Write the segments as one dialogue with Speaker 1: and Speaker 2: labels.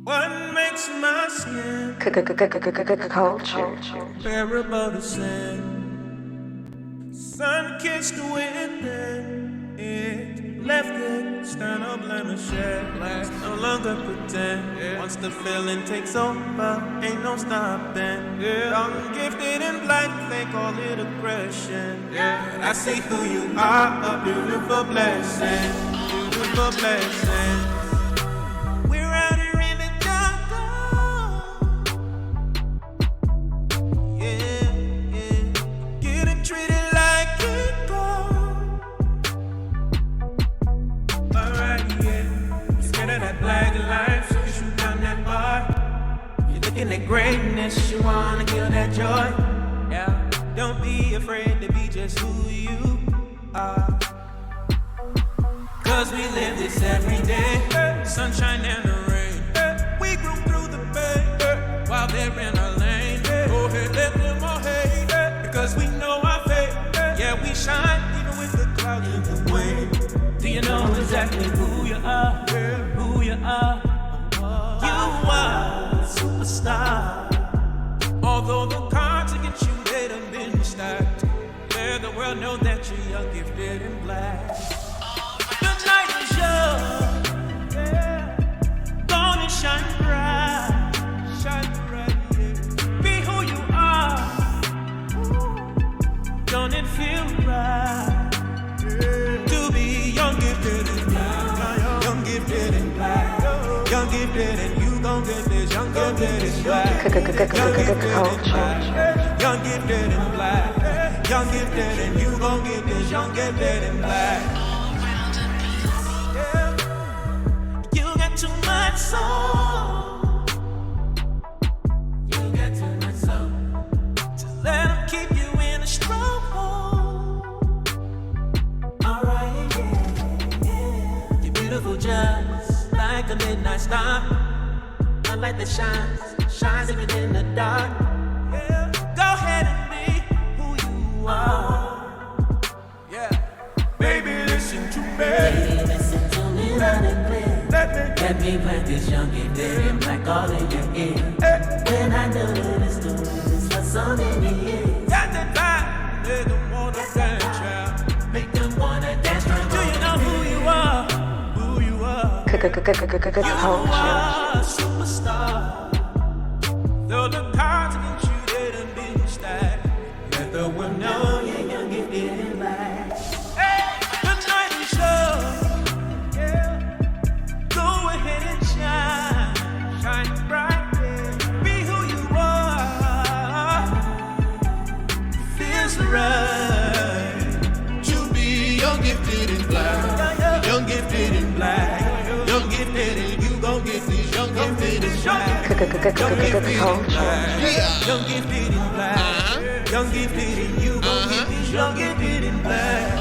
Speaker 1: What makes my skin
Speaker 2: culture.
Speaker 1: bearable to sin? Sun-kissed wind and it left it, stand up, blemish, let's no longer pretend. Once the feeling takes over, ain't no stopping. Young, gifted in black, they call it aggression. But I see who you are, a beautiful blessing, beautiful blessing. We're out here in the jungle, yeah, getting treated like people. Alright, yeah, you scared of that black life, so you shoot down that bar. You're looking at greatness, you wanna kill that joy. Yeah, don't be afraid to be just who you are. Cause we live this every day, sunshine and the rain. We grew through the pain while they're in our lane. Go ahead, let them all hate, because we know our fate. Yeah, we shine even with the clouds in the way. Do you know exactly who you are? Who you are? You are a superstar. Although the cards against you, they done been stacked. Let the world know that you're young, gifted, and black. The night is young, gonna shine bright, yeah. Be who you are, don't it feel right, to be young, gifted, and black, young, gifted, and black, young, gifted, and you gon' get this, young, gifted, and black, young, gifted, and black, young, gifted, and black, young, gifted, and you gon' get this, young, gifted, and black. Too much soul. You got too much soul to let them keep you in a stronghold. Alright, yeah. You're beautiful just like a midnight star. A light that shines even in the dark. Yeah. Go ahead and be who you are. Yeah. Baby, listen to me.
Speaker 3: Baby, listen to me loud and clear. Let me plant this young gifted and black all in your ear. When I know that it's doing this for so many years.
Speaker 1: Got that vibe, make them wanna dance, yeah.
Speaker 3: Make them wanna dance from
Speaker 1: Do you know who you are? Who you are? You are a superstar. Though the cards against you, they done been stacked. Let the world know you're young, gifted, and black. Hey, the night is young. Shine bright, yeah. Be who you are. Feels right to be young, gifted, and black. Young, gifted, and black. Young, gifted, and you gon' get this. Young, gifted, and black. Young, gifted, and black. Young, gifted, and black. Young, gifted, and you gon' get this. Young, gifted, and black.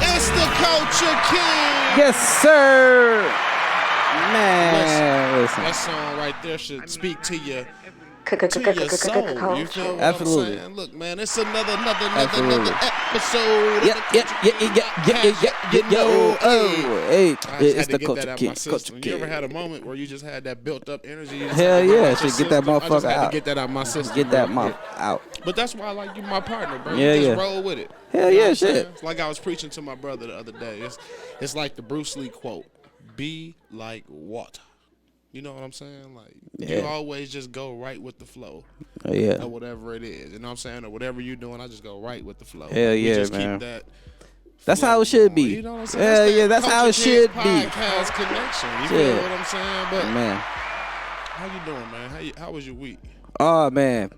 Speaker 4: It's the Culture King.
Speaker 5: Yes, sir. Man, listen.
Speaker 4: That song right there should speak to your soul. You feel what
Speaker 5: Absolutely.
Speaker 4: I'm saying? Look, man, it's another episode.
Speaker 5: Yeah. Yo, hey, it's the Culture King.
Speaker 4: You ever had a moment where you just had that built-up energy?
Speaker 5: Hell yeah, should get that motherfucker
Speaker 4: I
Speaker 5: out.
Speaker 4: Get that out of my system.
Speaker 5: Get that mouth out.
Speaker 4: But that's why I like you, my partner, bro.
Speaker 5: Yeah,
Speaker 4: you just
Speaker 5: yeah.
Speaker 4: roll with it.
Speaker 5: Hell
Speaker 4: You know
Speaker 5: yeah,
Speaker 4: what I'm
Speaker 5: shit.
Speaker 4: saying? It's like I was preaching to my brother the other day. It's like the Bruce Lee quote: "Be like water." You know what I'm saying? Like, you
Speaker 5: Yeah.
Speaker 4: always just go right with the flow.
Speaker 5: Oh, yeah.
Speaker 4: Or whatever it is. You know what I'm saying? Or whatever you're doing, I just go right with the flow.
Speaker 5: Hell
Speaker 4: We
Speaker 5: yeah,
Speaker 4: just
Speaker 5: man.
Speaker 4: Keep that
Speaker 5: That's
Speaker 4: flow
Speaker 5: how it should be.
Speaker 4: going. You know what I'm saying?
Speaker 5: Hell yeah, that's how it
Speaker 4: Culture
Speaker 5: should
Speaker 4: Kids
Speaker 5: be.
Speaker 4: Podcast connection. You feel
Speaker 5: Yeah.
Speaker 4: what I'm saying? But
Speaker 5: Man.
Speaker 4: how you doing, man? How was your week?
Speaker 5: Oh, man.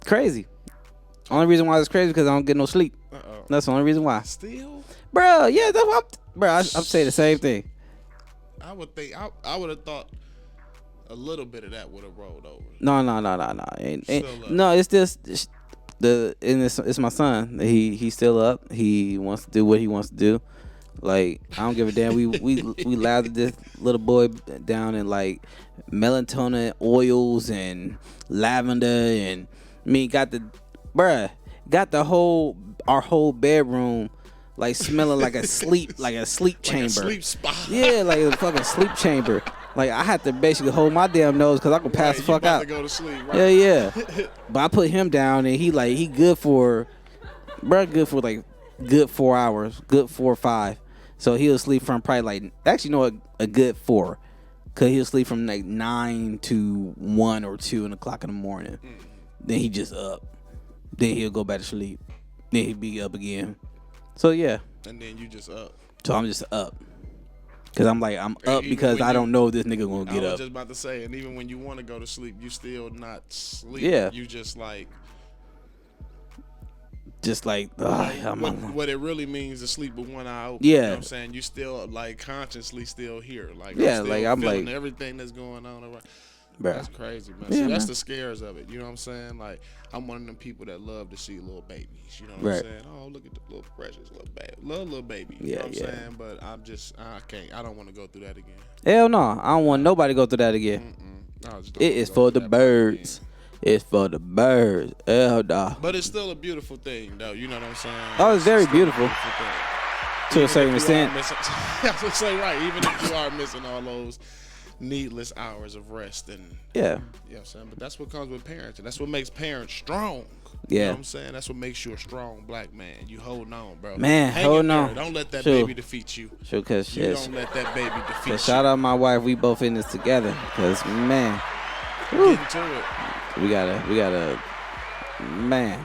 Speaker 5: Crazy. Only reason why it's crazy because I don't get no sleep.
Speaker 4: Uh-oh.
Speaker 5: That's the only reason why.
Speaker 4: Still?
Speaker 5: Bro, yeah, that's what I'm saying the same thing.
Speaker 4: I would think I would have thought a little bit of that would have rolled over.
Speaker 5: No. No, it's just it's my son. He's still up. He wants to do what he wants to do. Like, I don't give a damn. We lathered this little boy down in like melatonin oils and lavender, and got the our whole bedroom like smelling like a sleep chamber.
Speaker 4: Like a sleep spot.
Speaker 5: Yeah, like a fucking sleep chamber. Like I had to basically hold my damn nose because I could pass the fuck
Speaker 4: you about
Speaker 5: out.
Speaker 4: to go to sleep, right?
Speaker 5: Yeah. But I put him down and he good for, like good 4 hours, good 4 or 5. So he'll sleep from probably like a good 4, cause he'll sleep from like 9 to 1 or 2 o'clock in the morning. Then he just up. Then he'll go back to sleep. Then he'll be up again. So yeah.
Speaker 4: And then you just up.
Speaker 5: So I'm just up. Cause I'm up because I don't know if this nigga gonna get
Speaker 4: I was
Speaker 5: up.
Speaker 4: just about to say, and even when you want to go to sleep, you still not sleep.
Speaker 5: Yeah.
Speaker 4: You just like.
Speaker 5: What
Speaker 4: it really means is sleep with one eye open.
Speaker 5: Yeah.
Speaker 4: You know what I'm saying? You still like consciously still here. Like
Speaker 5: yeah,
Speaker 4: I'm
Speaker 5: like I'm
Speaker 4: feeling
Speaker 5: like
Speaker 4: everything that's going on around.
Speaker 5: Bruh.
Speaker 4: That's crazy, man.
Speaker 5: Yeah,
Speaker 4: See, that's
Speaker 5: man.
Speaker 4: the scares of it. You know what I'm saying? Like I'm one of them people that love to see little babies. You know what
Speaker 5: Right.
Speaker 4: I'm saying? Oh, look at the little precious little baby. Love little baby. You know what I'm saying? But I can't. I don't want to go through that again.
Speaker 5: Hell no. I don't want nobody to go through that again. It is for the birds. It's for the birds. Hell no.
Speaker 4: But it's still a beautiful thing, though. You know what I'm saying?
Speaker 5: Oh, it's very
Speaker 4: still a
Speaker 5: beautiful.
Speaker 4: thing.
Speaker 5: To a certain
Speaker 4: If you are
Speaker 5: extent.
Speaker 4: I was gonna say, right, even if you are missing all those needless hours of rest and
Speaker 5: Yeah.
Speaker 4: you know what I'm saying? But that's what comes with parenting. That's what makes parents strong. You
Speaker 5: Yeah.
Speaker 4: know what I'm saying? That's what makes you a strong black man. You holding on, bro.
Speaker 5: Man,
Speaker 4: Hang
Speaker 5: holding
Speaker 4: in there.
Speaker 5: on.
Speaker 4: Don't let that
Speaker 5: Sure.
Speaker 4: baby defeat you.
Speaker 5: Sure, cause
Speaker 4: You
Speaker 5: shit.
Speaker 4: don't let that baby defeat you.
Speaker 5: Shout out my wife. We both in this together. Cause man,
Speaker 4: Get into it.
Speaker 5: we gotta, man.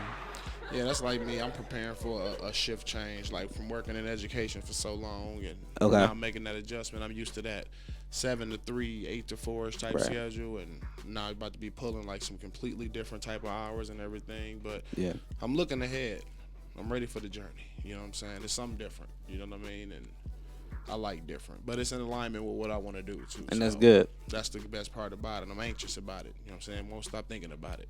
Speaker 4: Yeah, that's like me. I'm preparing for a shift change, like from working in education for so long, and
Speaker 5: Okay.
Speaker 4: now I'm making that adjustment. I'm used to that 7 to 3, 8 to 4 type
Speaker 5: Right.
Speaker 4: schedule, and now I'm about to be pulling like some completely different type of hours and everything. But
Speaker 5: Yeah.
Speaker 4: I'm looking ahead. I'm ready for the journey. You know what I'm saying? It's something different. You know what I mean? And I like different, but it's in alignment with what I want to do too.
Speaker 5: And
Speaker 4: so
Speaker 5: that's good.
Speaker 4: That's the best part about it. I'm anxious about it. You know what I'm saying? Won't stop thinking about it.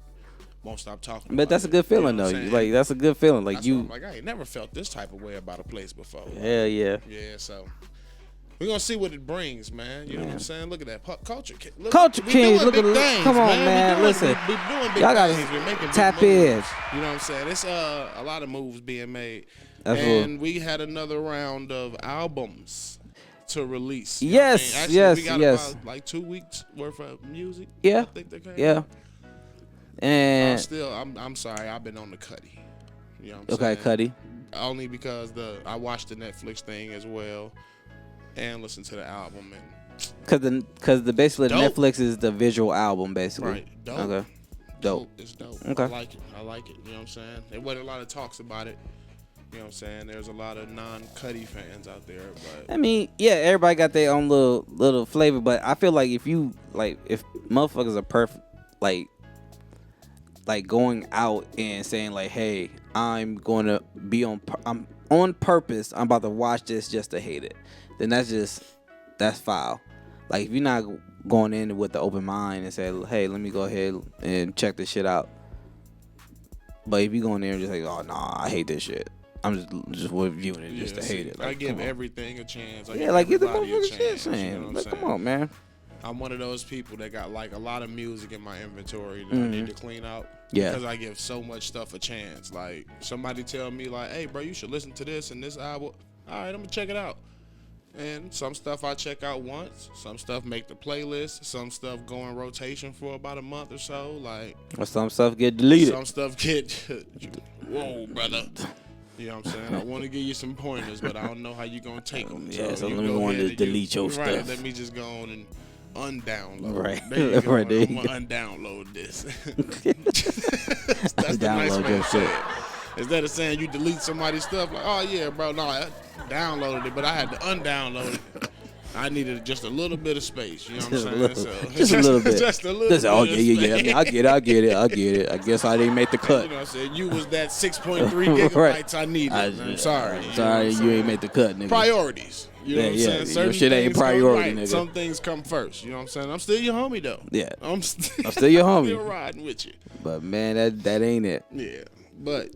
Speaker 4: Won't stop talking about
Speaker 5: But that's
Speaker 4: it.
Speaker 5: a good
Speaker 4: You know
Speaker 5: feeling
Speaker 4: what I'm
Speaker 5: though.
Speaker 4: saying?
Speaker 5: Like that's a good feeling. Like
Speaker 4: That's
Speaker 5: you.
Speaker 4: what I'm like, I ain't never felt this type of way about a place before.
Speaker 5: Hell yeah.
Speaker 4: Yeah, so we're gonna see what it brings, man. You know what I'm saying? Look at that culture. Look,
Speaker 5: Culture
Speaker 4: we
Speaker 5: Kings,
Speaker 4: doing
Speaker 5: look
Speaker 4: big
Speaker 5: at
Speaker 4: things,
Speaker 5: come on, man.
Speaker 4: We
Speaker 5: Listen,
Speaker 4: we doing big
Speaker 5: y'all gotta
Speaker 4: things. We're making big
Speaker 5: tap
Speaker 4: moves.
Speaker 5: in.
Speaker 4: You know what I'm saying? It's a lot of moves being made,
Speaker 5: Absolutely.
Speaker 4: and we had another round of albums to release. You know
Speaker 5: Yes,
Speaker 4: what I mean? Actually,
Speaker 5: yes,
Speaker 4: we got
Speaker 5: yes.
Speaker 4: about like 2 weeks worth of music.
Speaker 5: Yeah.
Speaker 4: I think they came
Speaker 5: Yeah.
Speaker 4: out.
Speaker 5: And
Speaker 4: I'm sorry. I've been on the Cuddy. You know what I'm
Speaker 5: okay,
Speaker 4: saying?
Speaker 5: Cuddy.
Speaker 4: Only because I watched the Netflix thing as well, and listened to the album and
Speaker 5: Cause the basically
Speaker 4: Dope.
Speaker 5: Netflix is the visual album basically.
Speaker 4: right, dope.
Speaker 5: Okay. Dope.
Speaker 4: It's dope.
Speaker 5: Okay.
Speaker 4: I like it. You know what I'm saying? There wasn't a lot of talks about it. You know what I'm saying? There's a lot of non-Cuddy fans out there, but
Speaker 5: I mean, yeah, everybody got their own little flavor, but I feel like if motherfuckers are perfect, like going out and saying like, hey, I'm gonna be I'm on purpose. I'm about to watch this just to hate it. Then that's foul. Like if you're not going in with the open mind and say, hey, let me go ahead and check this shit out. But if you go in there and just like, oh nah, I hate this shit. I'm just reviewing it just to hate it. Like,
Speaker 4: I give
Speaker 5: come on.
Speaker 4: everything a chance.
Speaker 5: Yeah, like get the
Speaker 4: everybody a
Speaker 5: motherfucking shit,
Speaker 4: chance, you know
Speaker 5: man.
Speaker 4: what I'm
Speaker 5: Like,
Speaker 4: saying?
Speaker 5: come on, man.
Speaker 4: I'm one of those people that got like a lot of music in my inventory that I need to clean out.
Speaker 5: Yeah.
Speaker 4: Because I give so much stuff a chance. Like somebody tell me like, hey bro, you should listen to this and this album. All right, I'm gonna check it out. And some stuff I check out once. Some stuff make the playlist. Some stuff go in rotation for about a month or so. Like
Speaker 5: Or some stuff get deleted.
Speaker 4: some stuff get whoa, brother. You know what I'm saying? I want to give you some pointers, but I don't know how you gonna take them.
Speaker 5: Yeah, so
Speaker 4: you
Speaker 5: let me
Speaker 4: go
Speaker 5: go on
Speaker 4: ahead
Speaker 5: to
Speaker 4: and
Speaker 5: delete your
Speaker 4: right,
Speaker 5: stuff.
Speaker 4: Let me just go on and undownload.
Speaker 5: Right.
Speaker 4: There you go.
Speaker 5: Right, there
Speaker 4: I'm
Speaker 5: you
Speaker 4: gonna undownload this. That's the
Speaker 5: Download
Speaker 4: nice way
Speaker 5: your
Speaker 4: to say
Speaker 5: shit.
Speaker 4: it. Instead of saying you delete somebody's stuff, like, oh yeah, bro, no, I downloaded it, but I had to undownload it. I needed just a little bit of space. You know what I'm saying?
Speaker 5: Just a little bit.
Speaker 4: Just a little
Speaker 5: Just,
Speaker 4: bit.
Speaker 5: oh
Speaker 4: of
Speaker 5: yeah. I
Speaker 4: space.
Speaker 5: mean, I get it. I guess I didn't make the cut.
Speaker 4: You know what I'm saying? You was that 6.3 gigabytes I needed. I'm sorry.
Speaker 5: I'm sorry, you ain't make the cut, nigga.
Speaker 4: Priorities. You know what I'm
Speaker 5: Yeah,
Speaker 4: saying?
Speaker 5: yeah.
Speaker 4: Certain
Speaker 5: Your shit ain't
Speaker 4: things come
Speaker 5: priority,
Speaker 4: right.
Speaker 5: nigga.
Speaker 4: Some things come first. You know what I'm saying? I'm still your homie though.
Speaker 5: Yeah.
Speaker 4: I'm
Speaker 5: still your homie.
Speaker 4: Still riding with you.
Speaker 5: But man, that ain't it.
Speaker 4: Yeah. But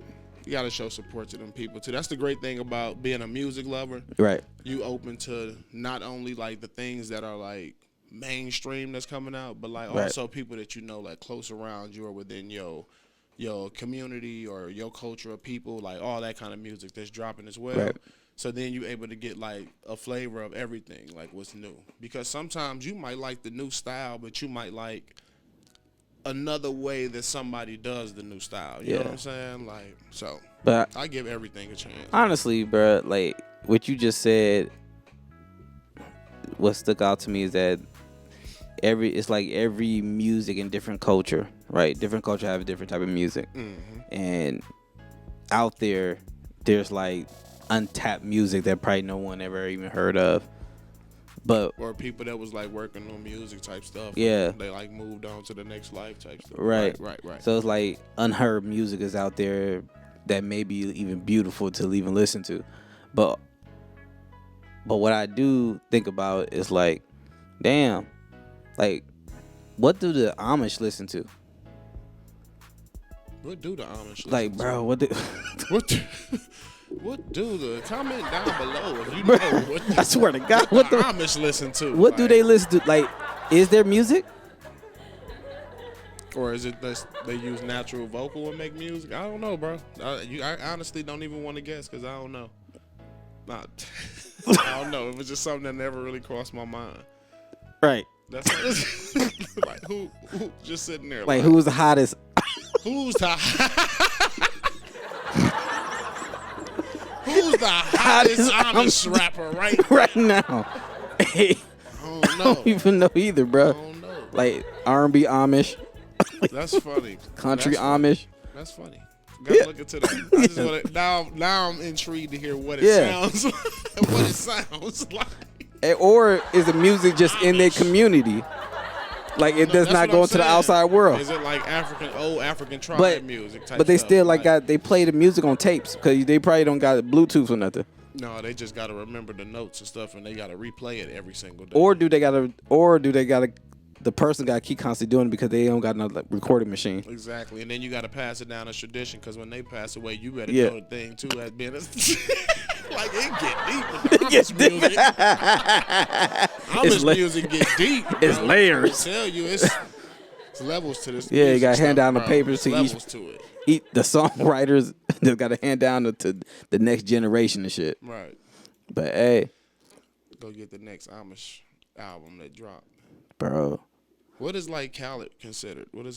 Speaker 4: you gotta show support to them people too. That's the great thing about being a music lover.
Speaker 5: Right.
Speaker 4: You open to not only like the things that are like mainstream that's coming out, but like
Speaker 5: Right.
Speaker 4: also people that you know like close around you or within your community or your culture of people, like all that kind of music that's dropping as well.
Speaker 5: Right.
Speaker 4: So then you able to get like a flavor of everything, like what's new. Because sometimes you might like the new style, but you might like another way that somebody does the new style. You know what I'm saying? Like, so
Speaker 5: But
Speaker 4: I give everything a chance.
Speaker 5: honestly, bro, like what you just said, what stuck out to me is that it's like every music in different culture, right? Different culture have a different type of music, and out there's like untapped music that probably no one ever even heard of. But
Speaker 4: or people that was like working on music type stuff.
Speaker 5: Yeah.
Speaker 4: They like moved on to the next life type stuff.
Speaker 5: Right.
Speaker 4: So
Speaker 5: So it's like unheard music is out there that may be even beautiful to even listen to. But what I do think about is like, damn, like what do the Amish listen to?
Speaker 4: what do the Amish
Speaker 5: Like,
Speaker 4: listen
Speaker 5: bro,
Speaker 4: to?
Speaker 5: what do
Speaker 4: What do the comment down below if you know what the,
Speaker 5: I swear to God,
Speaker 4: what the Amish listen to?
Speaker 5: what do
Speaker 4: Like,
Speaker 5: they listen to? Like, is there music?
Speaker 4: Or is it that they use natural vocal and make music? I don't know, bro. I honestly don't even want to guess because I don't know. Not, I don't know. It was just something that never really crossed my mind.
Speaker 5: Right.
Speaker 4: That's like who just sitting there.
Speaker 5: Like, who's the hottest?
Speaker 4: Who's the who's the hottest Amish rapper
Speaker 5: right now? Hey,
Speaker 4: I don't
Speaker 5: I
Speaker 4: know.
Speaker 5: don't even know either,
Speaker 4: I
Speaker 5: bro.
Speaker 4: don't know.
Speaker 5: Like R&B Amish,
Speaker 4: That's funny.
Speaker 5: country
Speaker 4: That's funny.
Speaker 5: Amish.
Speaker 4: That's funny. Gotta
Speaker 5: Yeah.
Speaker 4: look into that. I just wanna, now I'm intrigued to hear what it
Speaker 5: Yeah.
Speaker 4: sounds like. What it sounds like.
Speaker 5: Or is the music just in their community? Like it does
Speaker 4: That's
Speaker 5: not
Speaker 4: what
Speaker 5: go
Speaker 4: I'm
Speaker 5: into the
Speaker 4: saying.
Speaker 5: outside world.
Speaker 4: Is it like old African tribe
Speaker 5: But
Speaker 4: music type
Speaker 5: but they
Speaker 4: stuff?
Speaker 5: still like they play the music on tapes because they probably don't got Bluetooth or nothing.
Speaker 4: No, they just gotta remember the notes and stuff, and they gotta replay it every single day.
Speaker 5: Or do they gotta the person got to keep constantly doing it because they don't got no like, recording machine.
Speaker 4: Exactly, and then you gotta pass it down as tradition because when they pass away, you better
Speaker 5: Yeah.
Speaker 4: know the thing too as being like it get deep with the Amish music. Amish music get deep.
Speaker 5: It's
Speaker 4: bro.
Speaker 5: layers.
Speaker 4: I tell you, it's levels to this.
Speaker 5: Yeah, you
Speaker 4: music
Speaker 5: gotta hand
Speaker 4: stuff,
Speaker 5: down the
Speaker 4: bro.
Speaker 5: papers to
Speaker 4: levels
Speaker 5: each-
Speaker 4: to it.
Speaker 5: The songwriters just got to hand down to the next generation and shit.
Speaker 4: Right.
Speaker 5: But hey,
Speaker 4: Go get the next Amish album that dropped.
Speaker 5: bro,
Speaker 4: What is like Khaled considered? What is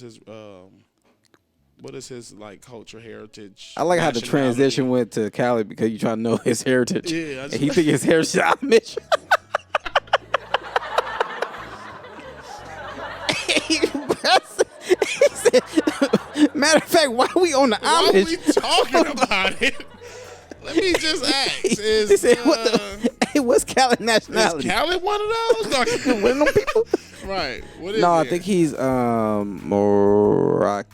Speaker 4: his like culture heritage?
Speaker 5: I like how the
Speaker 4: nationality?
Speaker 5: transition went to Cali because you trying to know his heritage.
Speaker 4: Yeah, I
Speaker 5: and he think his heritage Amish. He said, matter of fact, why we on the
Speaker 4: Why
Speaker 5: Amish?
Speaker 4: we talking about it? Let me just ask.
Speaker 5: He said, "What the? Hey, what's Cali
Speaker 4: Is
Speaker 5: nationality?
Speaker 4: Khaled one of those?
Speaker 5: One of them people?"
Speaker 4: Right. What is
Speaker 5: No, I
Speaker 4: he?
Speaker 5: think he's Moroccan.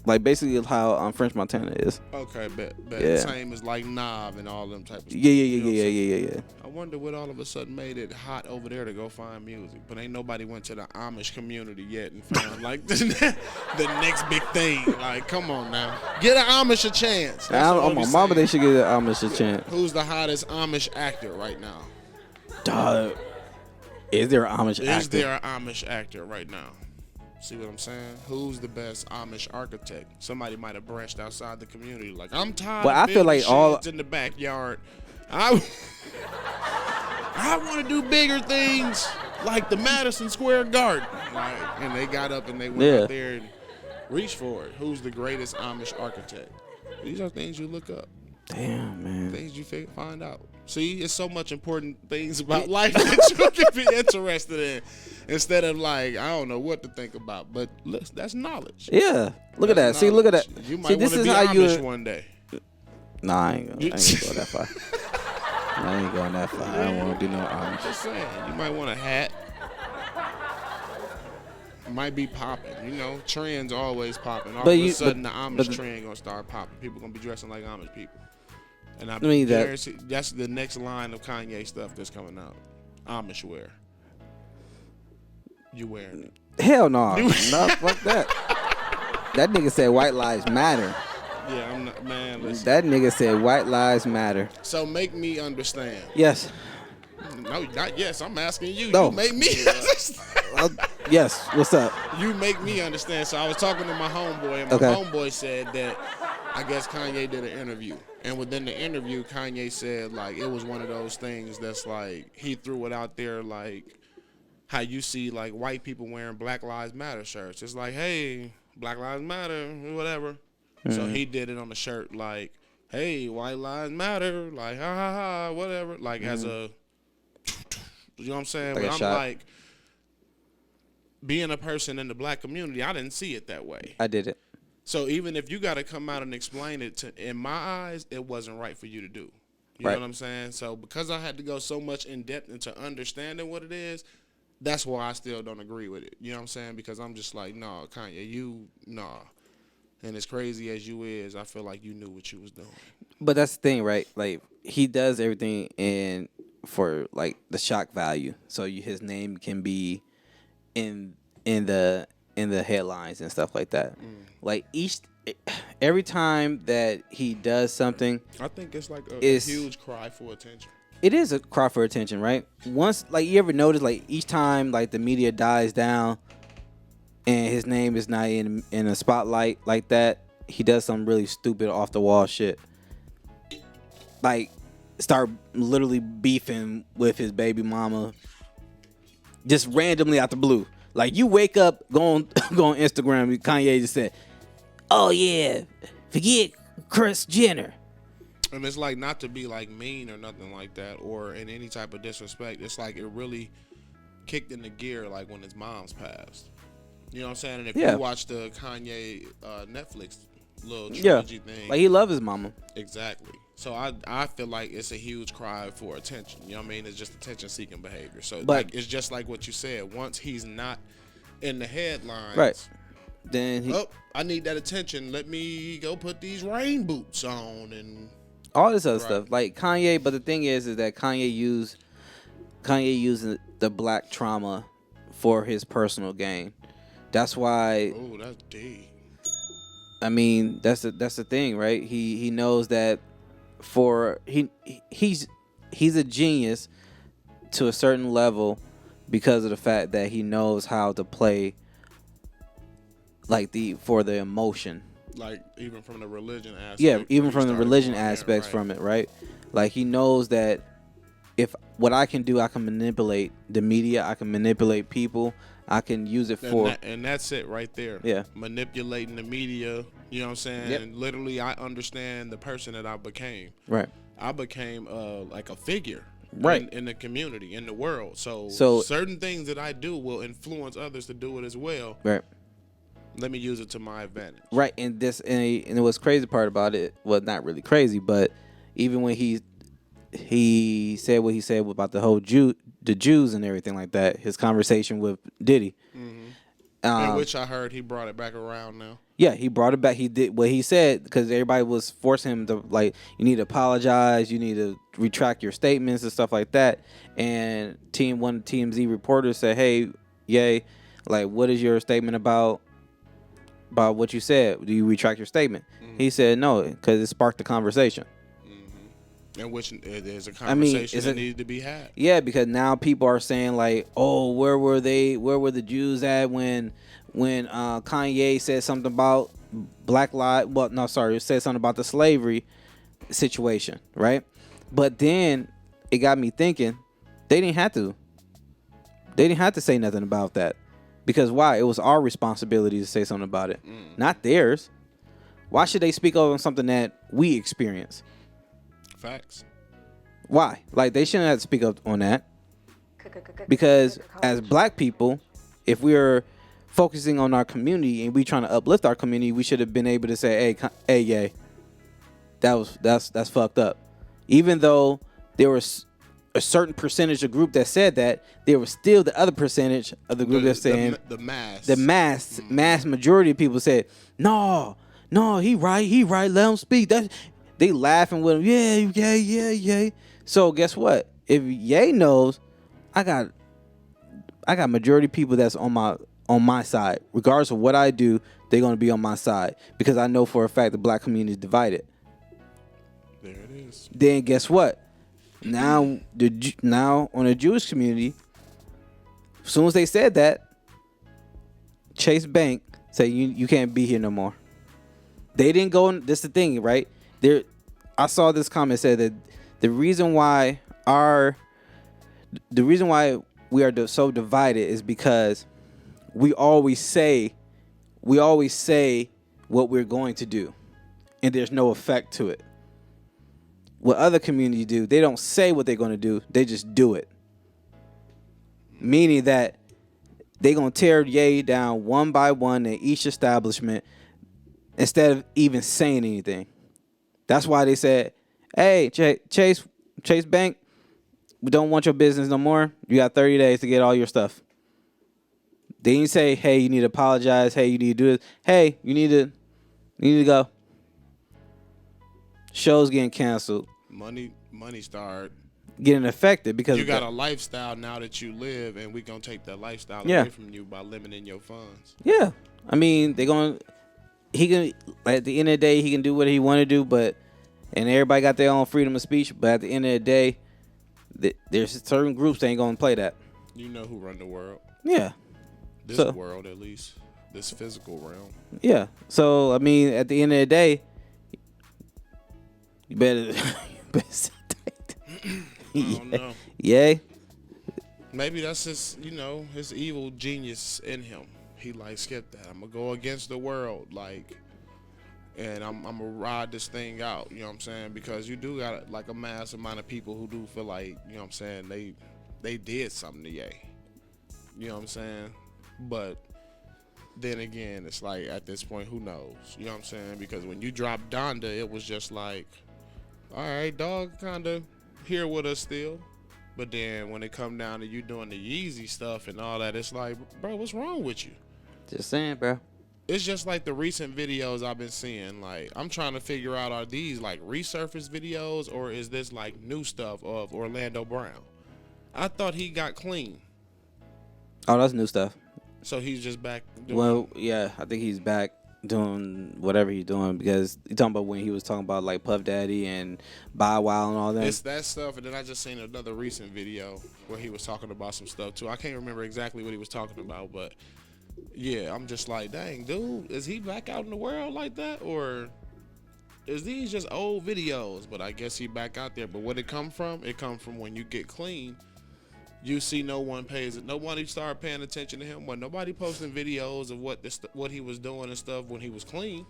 Speaker 5: Like basically how French Montana is.
Speaker 4: Okay, bet.
Speaker 5: Yeah.
Speaker 4: Same as like Knob and all them type of stuff.
Speaker 5: Yeah.
Speaker 4: You know what I'm saying?
Speaker 5: Yeah.
Speaker 4: I wonder what all of a sudden made it hot over there to go find music. But ain't nobody went to the Amish community yet and found like the next big thing. Like, come on now. Get an Amish a chance. That's all
Speaker 5: On
Speaker 4: we
Speaker 5: my mama, they
Speaker 4: saying.
Speaker 5: should get an Amish a chance.
Speaker 4: Who's the hottest Amish actor right now?
Speaker 5: Dog, is there an Amish actor?
Speaker 4: Is there an Amish actor right now? See what I'm saying? Who's the best Amish architect? Somebody might have branched outside the community. Like, I'm tired
Speaker 5: Well,
Speaker 4: of
Speaker 5: I feel
Speaker 4: building
Speaker 5: like all-
Speaker 4: sheds in the backyard. I want to do bigger things like the Madison Square Garden. Like, and they got up and they went
Speaker 5: Yeah.
Speaker 4: out there and reached for it. Who's the greatest Amish architect? These are things you look up.
Speaker 5: Damn, man.
Speaker 4: Things you find out. See, it's so much important things about life that you can be interested in instead of like, I don't know what to think about. But look, that's knowledge.
Speaker 5: Yeah. Look at that.
Speaker 4: That's
Speaker 5: See, look at that.
Speaker 4: knowledge. You
Speaker 5: See,
Speaker 4: might
Speaker 5: this
Speaker 4: want to
Speaker 5: is
Speaker 4: be
Speaker 5: how
Speaker 4: Amish
Speaker 5: you.
Speaker 4: one day.
Speaker 5: Nah, I ain't gonna go that far. I ain't going that far. I don't want to do no Amish.
Speaker 4: Just saying, you might want a hat. Might be popping, you know. Trends always popping. All
Speaker 5: But
Speaker 4: of
Speaker 5: you-
Speaker 4: a sudden,
Speaker 5: but-
Speaker 4: the Amish
Speaker 5: but-
Speaker 4: trend gonna start popping. People gonna be dressing like Amish people. And I
Speaker 5: mean, that-
Speaker 4: guarantee that's the next line of Kanye stuff that's coming out. Amish wear. You wearing it?
Speaker 5: Hell no. No, fuck that. That nigga said white lives matter.
Speaker 4: Yeah, I'm not, man. Listen.
Speaker 5: That nigga said white lives matter.
Speaker 4: So make me understand.
Speaker 5: Yes.
Speaker 4: No, not yes. I'm asking you.
Speaker 5: No.
Speaker 4: You make me understand.
Speaker 5: Yes. What's up?
Speaker 4: You make me understand. So I was talking to my homeboy, and my
Speaker 5: Okay.
Speaker 4: homeboy said that I guess Kanye did an interview, And within the interview, Kanye said like it was one of those things that's like he threw it out there like how you see like white people wearing Black Lives Matter shirts. It's like, hey, Black Lives Matter, whatever. So he did it on the shirt like, hey, white lives matter, like ha ha ha, whatever. Like as a, you know what I'm saying?
Speaker 5: Like
Speaker 4: but
Speaker 5: a
Speaker 4: I'm
Speaker 5: shot.
Speaker 4: like, being a person in the black community, I didn't see it that way.
Speaker 5: I did it.
Speaker 4: So even if you got to come out and explain it, in my eyes, it wasn't right for you to do. You
Speaker 5: Right.
Speaker 4: know what I'm saying? So because I had to go so much in depth into understanding what it is, that's why I still don't agree with it. You know what I'm saying? Because I'm just like, nah, Kanye, nah. And as crazy as you is, I feel like you knew what you was doing.
Speaker 5: But that's the thing, right? Like he does everything in for like the shock value, so his name can be in the headlines and stuff like that. Like every time that he does something,
Speaker 4: I think it's like a
Speaker 5: It's-
Speaker 4: huge cry for attention.
Speaker 5: it is a cry for attention, right? Once, like, you ever notice, like, each time, like, the media dies down and his name is not in a spotlight like that, he does some really stupid off the wall shit. Like, start literally beefing with his baby mama just randomly out the blue. Like, you wake up, go on Instagram, Kanye just said, "Oh yeah, forget Kris Jenner."
Speaker 4: And it's like not to be like mean or nothing like that or in any type of disrespect. It's like it really kicked into gear like when his mom's passed. You know what I'm saying? And if
Speaker 5: Yeah.
Speaker 4: you watch the Kanye Netflix little trilogy thing.
Speaker 5: Like, he loves his mama.
Speaker 4: Exactly. So I feel like it's a huge cry for attention. You know what I mean? It's just attention seeking behavior. So
Speaker 5: But-
Speaker 4: like it's just like what you said. Once he's not in the headlines,
Speaker 5: Right. Then he,
Speaker 4: oh, I need that attention. Let me go put these rain boots on and
Speaker 5: all this other
Speaker 4: Right.
Speaker 5: stuff, like Kanye. But the thing is that Kanye used the black trauma for his personal gain. That's why.
Speaker 4: oh, that's deep.
Speaker 5: I mean, that's the thing, right? He knows that he's a genius to a certain level because of the fact that he knows how to play like for the emotion.
Speaker 4: Like even from the religion aspect.
Speaker 5: Yeah, even
Speaker 4: you
Speaker 5: from the
Speaker 4: started
Speaker 5: religion
Speaker 4: going there,
Speaker 5: aspects
Speaker 4: right.
Speaker 5: from it, right? Like he knows that if what I can do, I can manipulate the media, I can manipulate people, I can use it for
Speaker 4: And that's it right there.
Speaker 5: Yeah.
Speaker 4: Manipulating the media. You know what I'm saying?
Speaker 5: Yep.
Speaker 4: And literally, I understand the person that I became.
Speaker 5: right.
Speaker 4: I became like a figure.
Speaker 5: Right.
Speaker 4: In the community, in the world. So certain things that I do will influence others to do it as well.
Speaker 5: Right.
Speaker 4: Let me use it to my advantage.
Speaker 5: Right, and what's crazy part about it, well, not really crazy, but even when he said what he said about the Jews and everything like that, his conversation with Diddy.
Speaker 4: In which I heard he brought it back around now.
Speaker 5: Yeah, he brought it back. He did what he said because everybody was forcing him to, like, you need to apologize, you need to retract your statements and stuff like that. And one of the TMZ reporters said, "Hey, Ye, like, what is your statement about what you said? Do you retract your statement?" He said no, because it sparked the conversation.
Speaker 4: In which there's a
Speaker 5: I mean,
Speaker 4: conversation
Speaker 5: is
Speaker 4: that
Speaker 5: it-
Speaker 4: needed to be had.
Speaker 5: Yeah, because now people are saying like, "Oh, where were they? Where were the Jews at when Kanye said something about Black Lives? Well, no, sorry, it said something about the slavery situation, right?" But then it got me thinking, they didn't have to. They didn't have to say nothing about that, because why? It was our responsibility to say something about it, not theirs. Why should they speak on something that we experience?
Speaker 4: Facts.
Speaker 5: Why? Like, they shouldn't have to speak up on that. Because as black people, if we're focusing on our community and we trying to uplift our community, we should have been able to say, hey, yay, that's fucked up. Even though there was a certain percentage of group that said that, there was still the other percentage of the group that's saying
Speaker 4: the mass.
Speaker 5: the mass majority of people said, no, he right, let him speak. They laughing with him, yeah. So guess what? If Ye knows, I got majority of people that's on my side. Regardless of what I do, they're gonna be on my side because I know for a fact the black community is divided.
Speaker 4: There it is.
Speaker 5: Then guess what? Now on the Jewish community, as soon as they said that, Chase Bank said you can't be here no more. They didn't go. This is the thing, right? I saw this comment said that the reason why we are so divided is because we always say what we're going to do, and there's no effect to it. What other communities do, they don't say what they're going to do, they just do it. Meaning that they're going to tear Ye down one by one in each establishment instead of even saying anything. That's why they said, hey, Chase Bank, we don't want your business no more. You got 30 days to get all your stuff. They didn't say, hey, you need to apologize. Hey, you need to do this. Hey, you need to go. Shows getting canceled.
Speaker 4: Money start
Speaker 5: getting affected because
Speaker 4: you got a lifestyle now that you live, and we're gonna take that lifestyle
Speaker 5: Yeah.
Speaker 4: away from you by limiting your funds.
Speaker 5: Yeah, I mean he can, at the end of the day, he can do what he want to do, and everybody got their own freedom of speech. But at the end of the day, there's certain groups that ain't gonna play that.
Speaker 4: You know who run the world?
Speaker 5: Yeah,
Speaker 4: This world, at least, this physical realm.
Speaker 5: Yeah. So I mean, at the end of the day, you better sit tight.
Speaker 4: I don't know.
Speaker 5: Yay.
Speaker 4: Maybe that's his evil genius in him. He like, skip that. I'm gonna go against the world, and I'm gonna ride this thing out. You know what I'm saying? Because you do got like a mass amount of people who do feel like, you know what I'm saying, they did something to Ye. You know what I'm saying? But then again, it's like at this point, who knows? You know what I'm saying? Because when you dropped Donda, it was just like, all right, dog, kind of here with us still. But then when it come down to you doing the Yeezy stuff and all that, it's like, bro, what's wrong with you?
Speaker 5: Just saying, bro.
Speaker 4: It's just like the recent videos I've been seeing. Like, I'm trying to figure out, are these like resurfaced videos, or is this like new stuff of Orlando Brown? I thought he got clean.
Speaker 5: Oh, that's new stuff.
Speaker 4: So he's just back doing...
Speaker 5: Well, yeah, I think he's back doing whatever he's doing, because you're talking about when he was talking about like Puff Daddy and Bow Wow and all that.
Speaker 4: It's that stuff, and then I just seen another recent video where he was talking about some stuff too. I can't remember exactly what he was talking about, but yeah, I'm just like, dang, dude, is he back out in the world like that, or is these just old videos? But I guess he back out there. But where it come from? It come from when you get clean. You see, nobody started paying attention to him. When nobody posting videos of what he was doing and stuff when he was clean.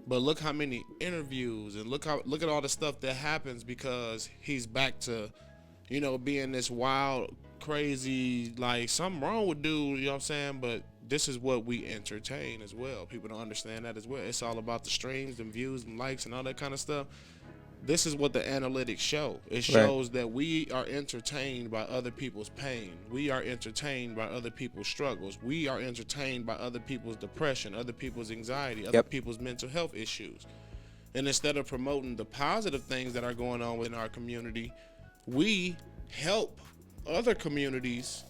Speaker 4: But look how many interviews, and look at all the stuff that happens because he's back to, being this wild, crazy, like something wrong with dude. You know what I'm saying? But this is what we entertain as well. People don't understand that as well. It's all about the streams and views and likes and all that kind of stuff. This is what the analytics show. It shows that we are entertained by other people's pain. We are entertained by other people's struggles. We are entertained by other people's depression, other people's anxiety, other people's mental health issues. And instead of promoting the positive things that are going on within our community, we help other communities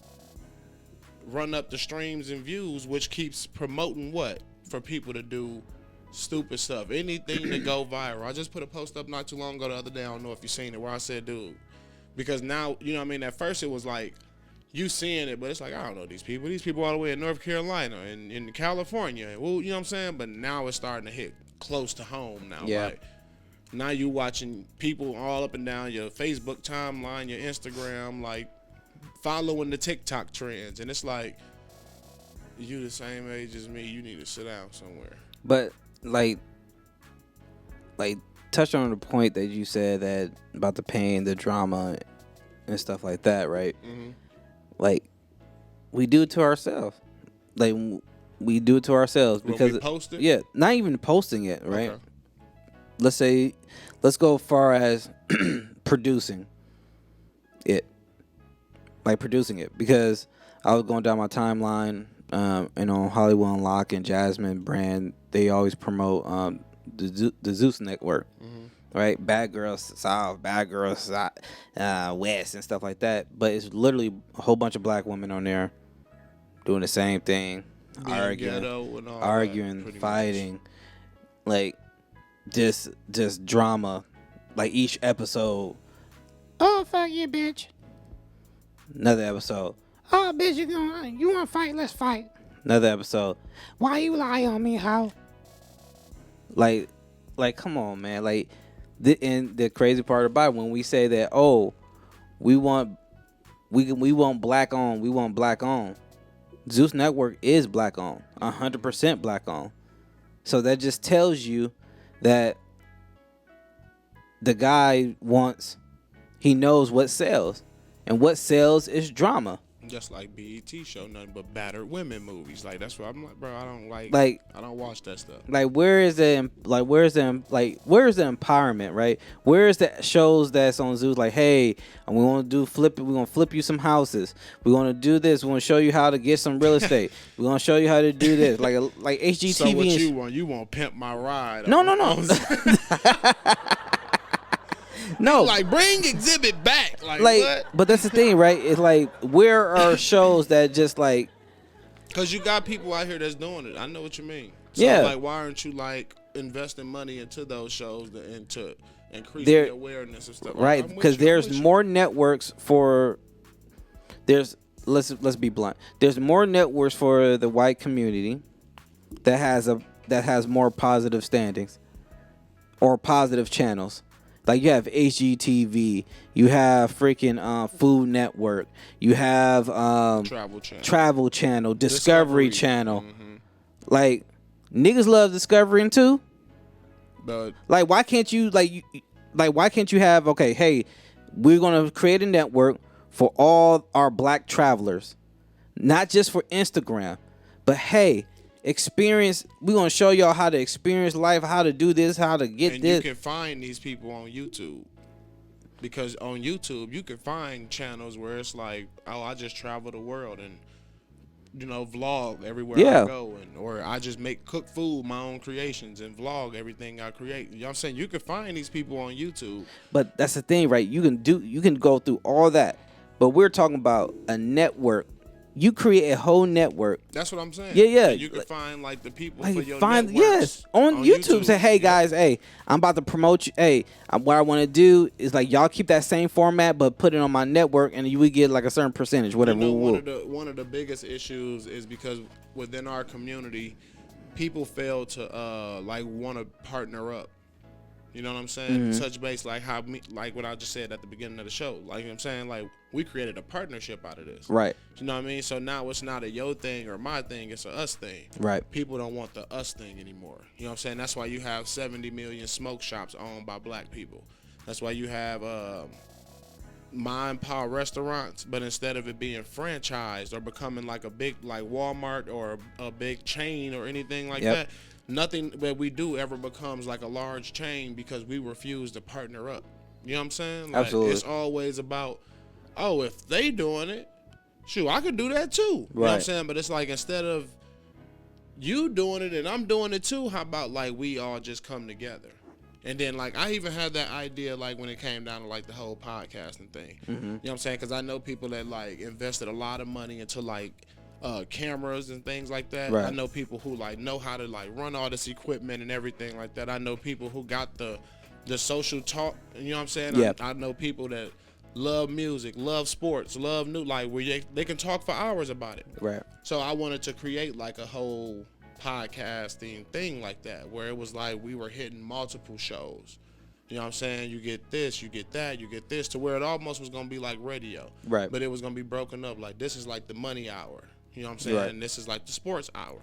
Speaker 4: run up the streams and views, which keeps promoting what? For people to do stupid stuff, anything to go viral. I just put a post up not too long ago the other day, I don't know if you seen it, where I said, dude, because now, you know what I mean, at first it was like you seeing it, but it's like, I don't know these people all the way in North Carolina and in California, and, well, you know what I'm saying, but now it's starting to hit close to home now. Like, now you watching people all up and down your Facebook timeline, your Instagram, like following the TikTok trends, and it's like, you the same age as me, you need to sit down somewhere.
Speaker 5: But like touch on the point that you said that about the pain, the drama, and stuff like that, right? Mm-hmm. Like, we do it to ourselves. Like, we do it to ourselves because
Speaker 4: we post it?
Speaker 5: Yeah, not even posting it, right?
Speaker 4: Okay.
Speaker 5: Let's go far as producing it, because I was going down my timeline. On Hollywood Unlocked and Jasmine brand, they always promote the Zeus Network, right? Bad Girls South, Bad Girls West, and stuff like that. But it's literally a whole bunch of black women on there doing the same thing, arguing, fighting, like just drama. Like each episode, oh fuck you, bitch. Another episode. Oh, bitch, you want to fight? Let's fight. Another episode. Why you lie on me, how? Like, come on, man. Like, And the crazy part about it, when we say that, oh, we want black on, we want black on. Zeus Network is black on, 100% black on. So that just tells you that the guy he knows what sells, and what sells is drama.
Speaker 4: Just like BET show nothing but battered women movies. Like that's what I'm like, bro. I don't like. I don't watch that stuff.
Speaker 5: Like where's the empowerment, right? Where's the shows that's on Zeus? Like, hey, we want to do flip it. We're gonna flip you some houses. We're gonna do this. We're gonna show you how to get some real estate. We're gonna show you how to do this. Like HGTV.
Speaker 4: So what you want? You want Pimp My Ride?
Speaker 5: No. No,
Speaker 4: like bring Exhibit back, like what?
Speaker 5: But that's the thing, right? It's like, where are shows that just like?
Speaker 4: Because you got people out here that's doing it. I know what you mean. So,
Speaker 5: yeah.
Speaker 4: Like, why aren't you like investing money into those shows and to increase the awareness and stuff?
Speaker 5: Right, because there's more networks for. Let's be blunt. There's more networks for the white community that has more positive standings or positive channels. Like you have HGTV, you have freaking Food Network, you have Travel Channel, Discovery Channel. Mm-hmm. Like niggas love Discovery too. But like why can't you why can't you have, okay, hey, we're gonna create a network for all our black travelers, not just for Instagram, but hey, experience. We're gonna show y'all how to experience life, how to do this, how to get
Speaker 4: and
Speaker 5: this.
Speaker 4: You can find these people on YouTube, because on YouTube you can find channels where it's like, oh, I just travel the world and vlog everywhere I go, or I just cook food, my own creations, and vlog everything I create. You know what I'm saying? You can find these people on YouTube.
Speaker 5: But that's the thing, right? You can go through all that, but we're talking about a network. You create a whole network.
Speaker 4: That's what I'm saying.
Speaker 5: Yeah.
Speaker 4: And you can find like the people for your
Speaker 5: networks.
Speaker 4: Yes,
Speaker 5: on YouTube. Say, hey guys, hey, I'm about to promote you. Hey, what I want to do is like y'all keep that same format, but put it on my network, and you would get like a certain percentage, whatever.
Speaker 4: One of the biggest issues is because within our community, people fail to want to partner up. You know what I'm saying?
Speaker 5: Mm-hmm.
Speaker 4: Touch base, like what I just said at the beginning of the show. Like, you know what I'm saying? Like, we created a partnership out of this.
Speaker 5: Right.
Speaker 4: You know what I mean? So now it's not a yo thing or my thing. It's a us thing.
Speaker 5: Right.
Speaker 4: People don't want the us thing anymore. You know what I'm saying? That's why you have 70 million smoke shops owned by black people. That's why you have mind power restaurants, but instead of it being franchised or becoming like a big, like Walmart or a big chain or anything like that, nothing that we do ever becomes like a large chain because we refuse to partner up. You know what I'm saying? Like,
Speaker 5: absolutely.
Speaker 4: It's always about, oh, if they doing it, shoot, I could do that too. You know what I'm saying? But it's like, instead of you doing it and I'm doing it too, how about like we all just come together? And then like I even had that idea like when it came down to like the whole podcasting thing. Mm-hmm. You know what I'm saying? Because I know people that like invested a lot of money into like cameras and things like that. Right. I know people who like know how to like run all this equipment and everything like that. I know people who got the social talk. You know what I'm saying?
Speaker 5: Yep.
Speaker 4: I know people that love music, love sports, love like where they can talk for hours about it.
Speaker 5: Right.
Speaker 4: So I wanted to create like a whole podcasting thing like that, where it was like we were hitting multiple shows. You know what I'm saying? You get this, you get that, you get this, to where it almost was gonna be like radio.
Speaker 5: Right.
Speaker 4: But it was gonna be broken up. Like, this is like the money hour. You know what I'm saying?
Speaker 5: Right.
Speaker 4: And this is like the sports hour.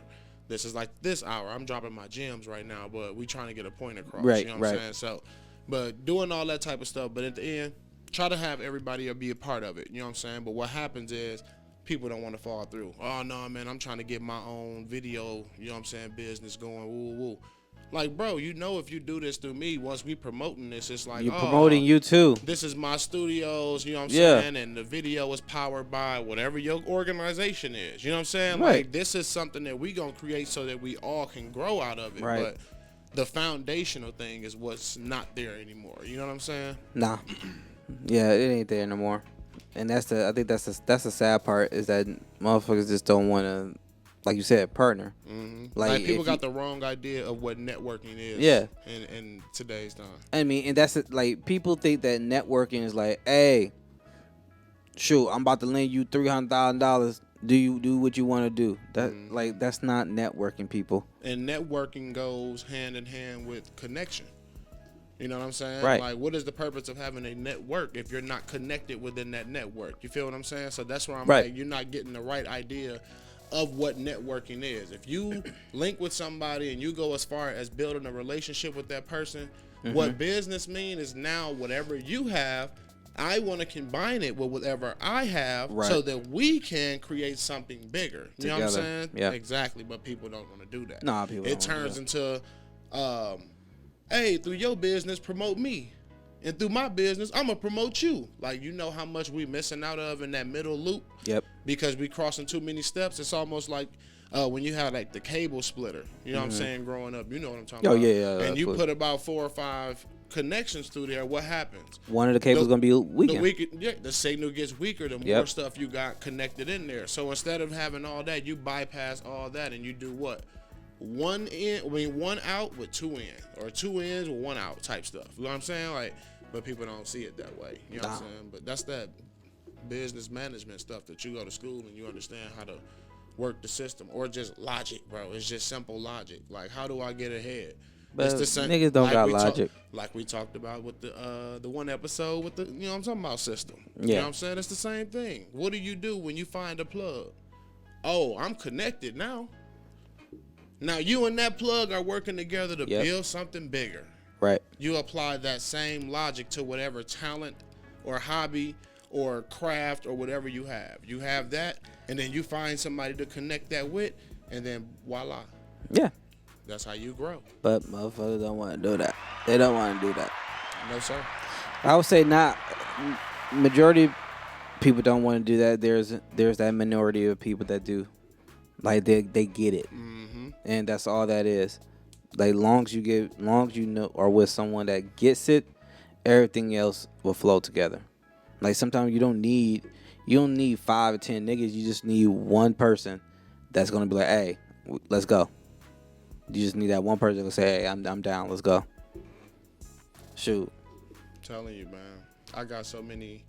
Speaker 4: This is like this hour. I'm dropping my gems right now, but we trying to get a point across.
Speaker 5: Right.
Speaker 4: You know what I'm saying? So, but doing all that type of stuff, but at the end, try to have everybody be a part of it. You know what I'm saying? But what happens is people don't want to fall through. Oh, no, man, I'm trying to get my own video, you know what I'm saying, business going, woo, woo. Like, bro, if you do this through me, once we promoting this, it's like,
Speaker 5: you're promoting you too.
Speaker 4: This is my studios, you know what I'm saying? And the video is powered by whatever your organization is. You know what I'm saying?
Speaker 5: Right.
Speaker 4: Like, this is something that we going to create so that we all can grow out of it.
Speaker 5: Right.
Speaker 4: But the foundational thing is what's not there anymore. You know what I'm saying?
Speaker 5: Nah. Yeah, it ain't there no more. And I think that's the sad part, is that motherfuckers just don't want to, like you said, partner.
Speaker 4: Mm-hmm. Like people got the wrong idea of what networking is.
Speaker 5: Yeah.
Speaker 4: In today's time.
Speaker 5: I mean, and that's it. Like, people think that networking is like, hey, shoot, I'm about to lend you $300,000. Do what you want to do. That like that's not networking, people.
Speaker 4: And networking goes hand in hand with connection. You know what I'm saying?
Speaker 5: Right.
Speaker 4: Like, what is the purpose of having a network if you're not connected within that network? You feel what I'm saying? So that's where I'm
Speaker 5: Right.
Speaker 4: like, you're not getting the right idea of what networking is. If you link with somebody and you go as far as building a relationship with that person, what business mean is now whatever you have, I want to combine it with whatever I have so that we can create something bigger. You know what I'm saying?
Speaker 5: Yeah.
Speaker 4: Exactly. But people don't want to do that.
Speaker 5: Nah, people
Speaker 4: It
Speaker 5: don't wanna
Speaker 4: turns
Speaker 5: do
Speaker 4: into, hey, through your business, promote me. And through my business, I'm going to promote you. Like, you know how much we missing out of in that middle loop?
Speaker 5: Yep.
Speaker 4: Because we crossing too many steps. It's almost like when you have like the cable splitter. You know what I'm saying? Growing up, you know what I'm talking about.
Speaker 5: Yeah.
Speaker 4: And you put about 4 or 5 connections through there. What happens?
Speaker 5: One of the cables going to be weakened.
Speaker 4: The signal gets weaker the more stuff you got connected in there. So instead of having all that, you bypass all that and you do what? One out with 2 in, or 2 ins with 1 out type stuff. You know what I'm saying? Like, but people don't see it that way. You know what I'm saying? But that's that business management stuff that you go to school and you understand how to work the system, or just logic, bro. It's just simple logic. Like, how do I get ahead?
Speaker 5: But
Speaker 4: It's the same,
Speaker 5: niggas don't got logic.
Speaker 4: Like we talked about with the one episode with the, you know what I'm talking about, system.
Speaker 5: Yeah.
Speaker 4: You know what I'm saying? It's the same thing. What do you do when you find a plug? Oh, I'm connected now. Now you and that plug are working together to build something bigger.
Speaker 5: Right.
Speaker 4: You apply that same logic to whatever talent or hobby or craft or whatever you have. You have that, and then you find somebody to connect that with, and then voila.
Speaker 5: Yeah.
Speaker 4: That's how you grow.
Speaker 5: But motherfuckers don't want to do that. They don't want to do that.
Speaker 4: No, sir.
Speaker 5: I would say not. Majority of people don't want to do that. There's that minority of people that do. Like, they get it.
Speaker 4: Mm-hmm.
Speaker 5: And that's all that is. Like, long as you know are with someone that gets it, everything else will flow together. Like, sometimes you don't need 5 or 10 niggas. You just need one person that's gonna be like, hey, let's go. You just need that one person to say, hey, I'm down, let's go. Shoot.
Speaker 4: I'm telling you, man. I got so many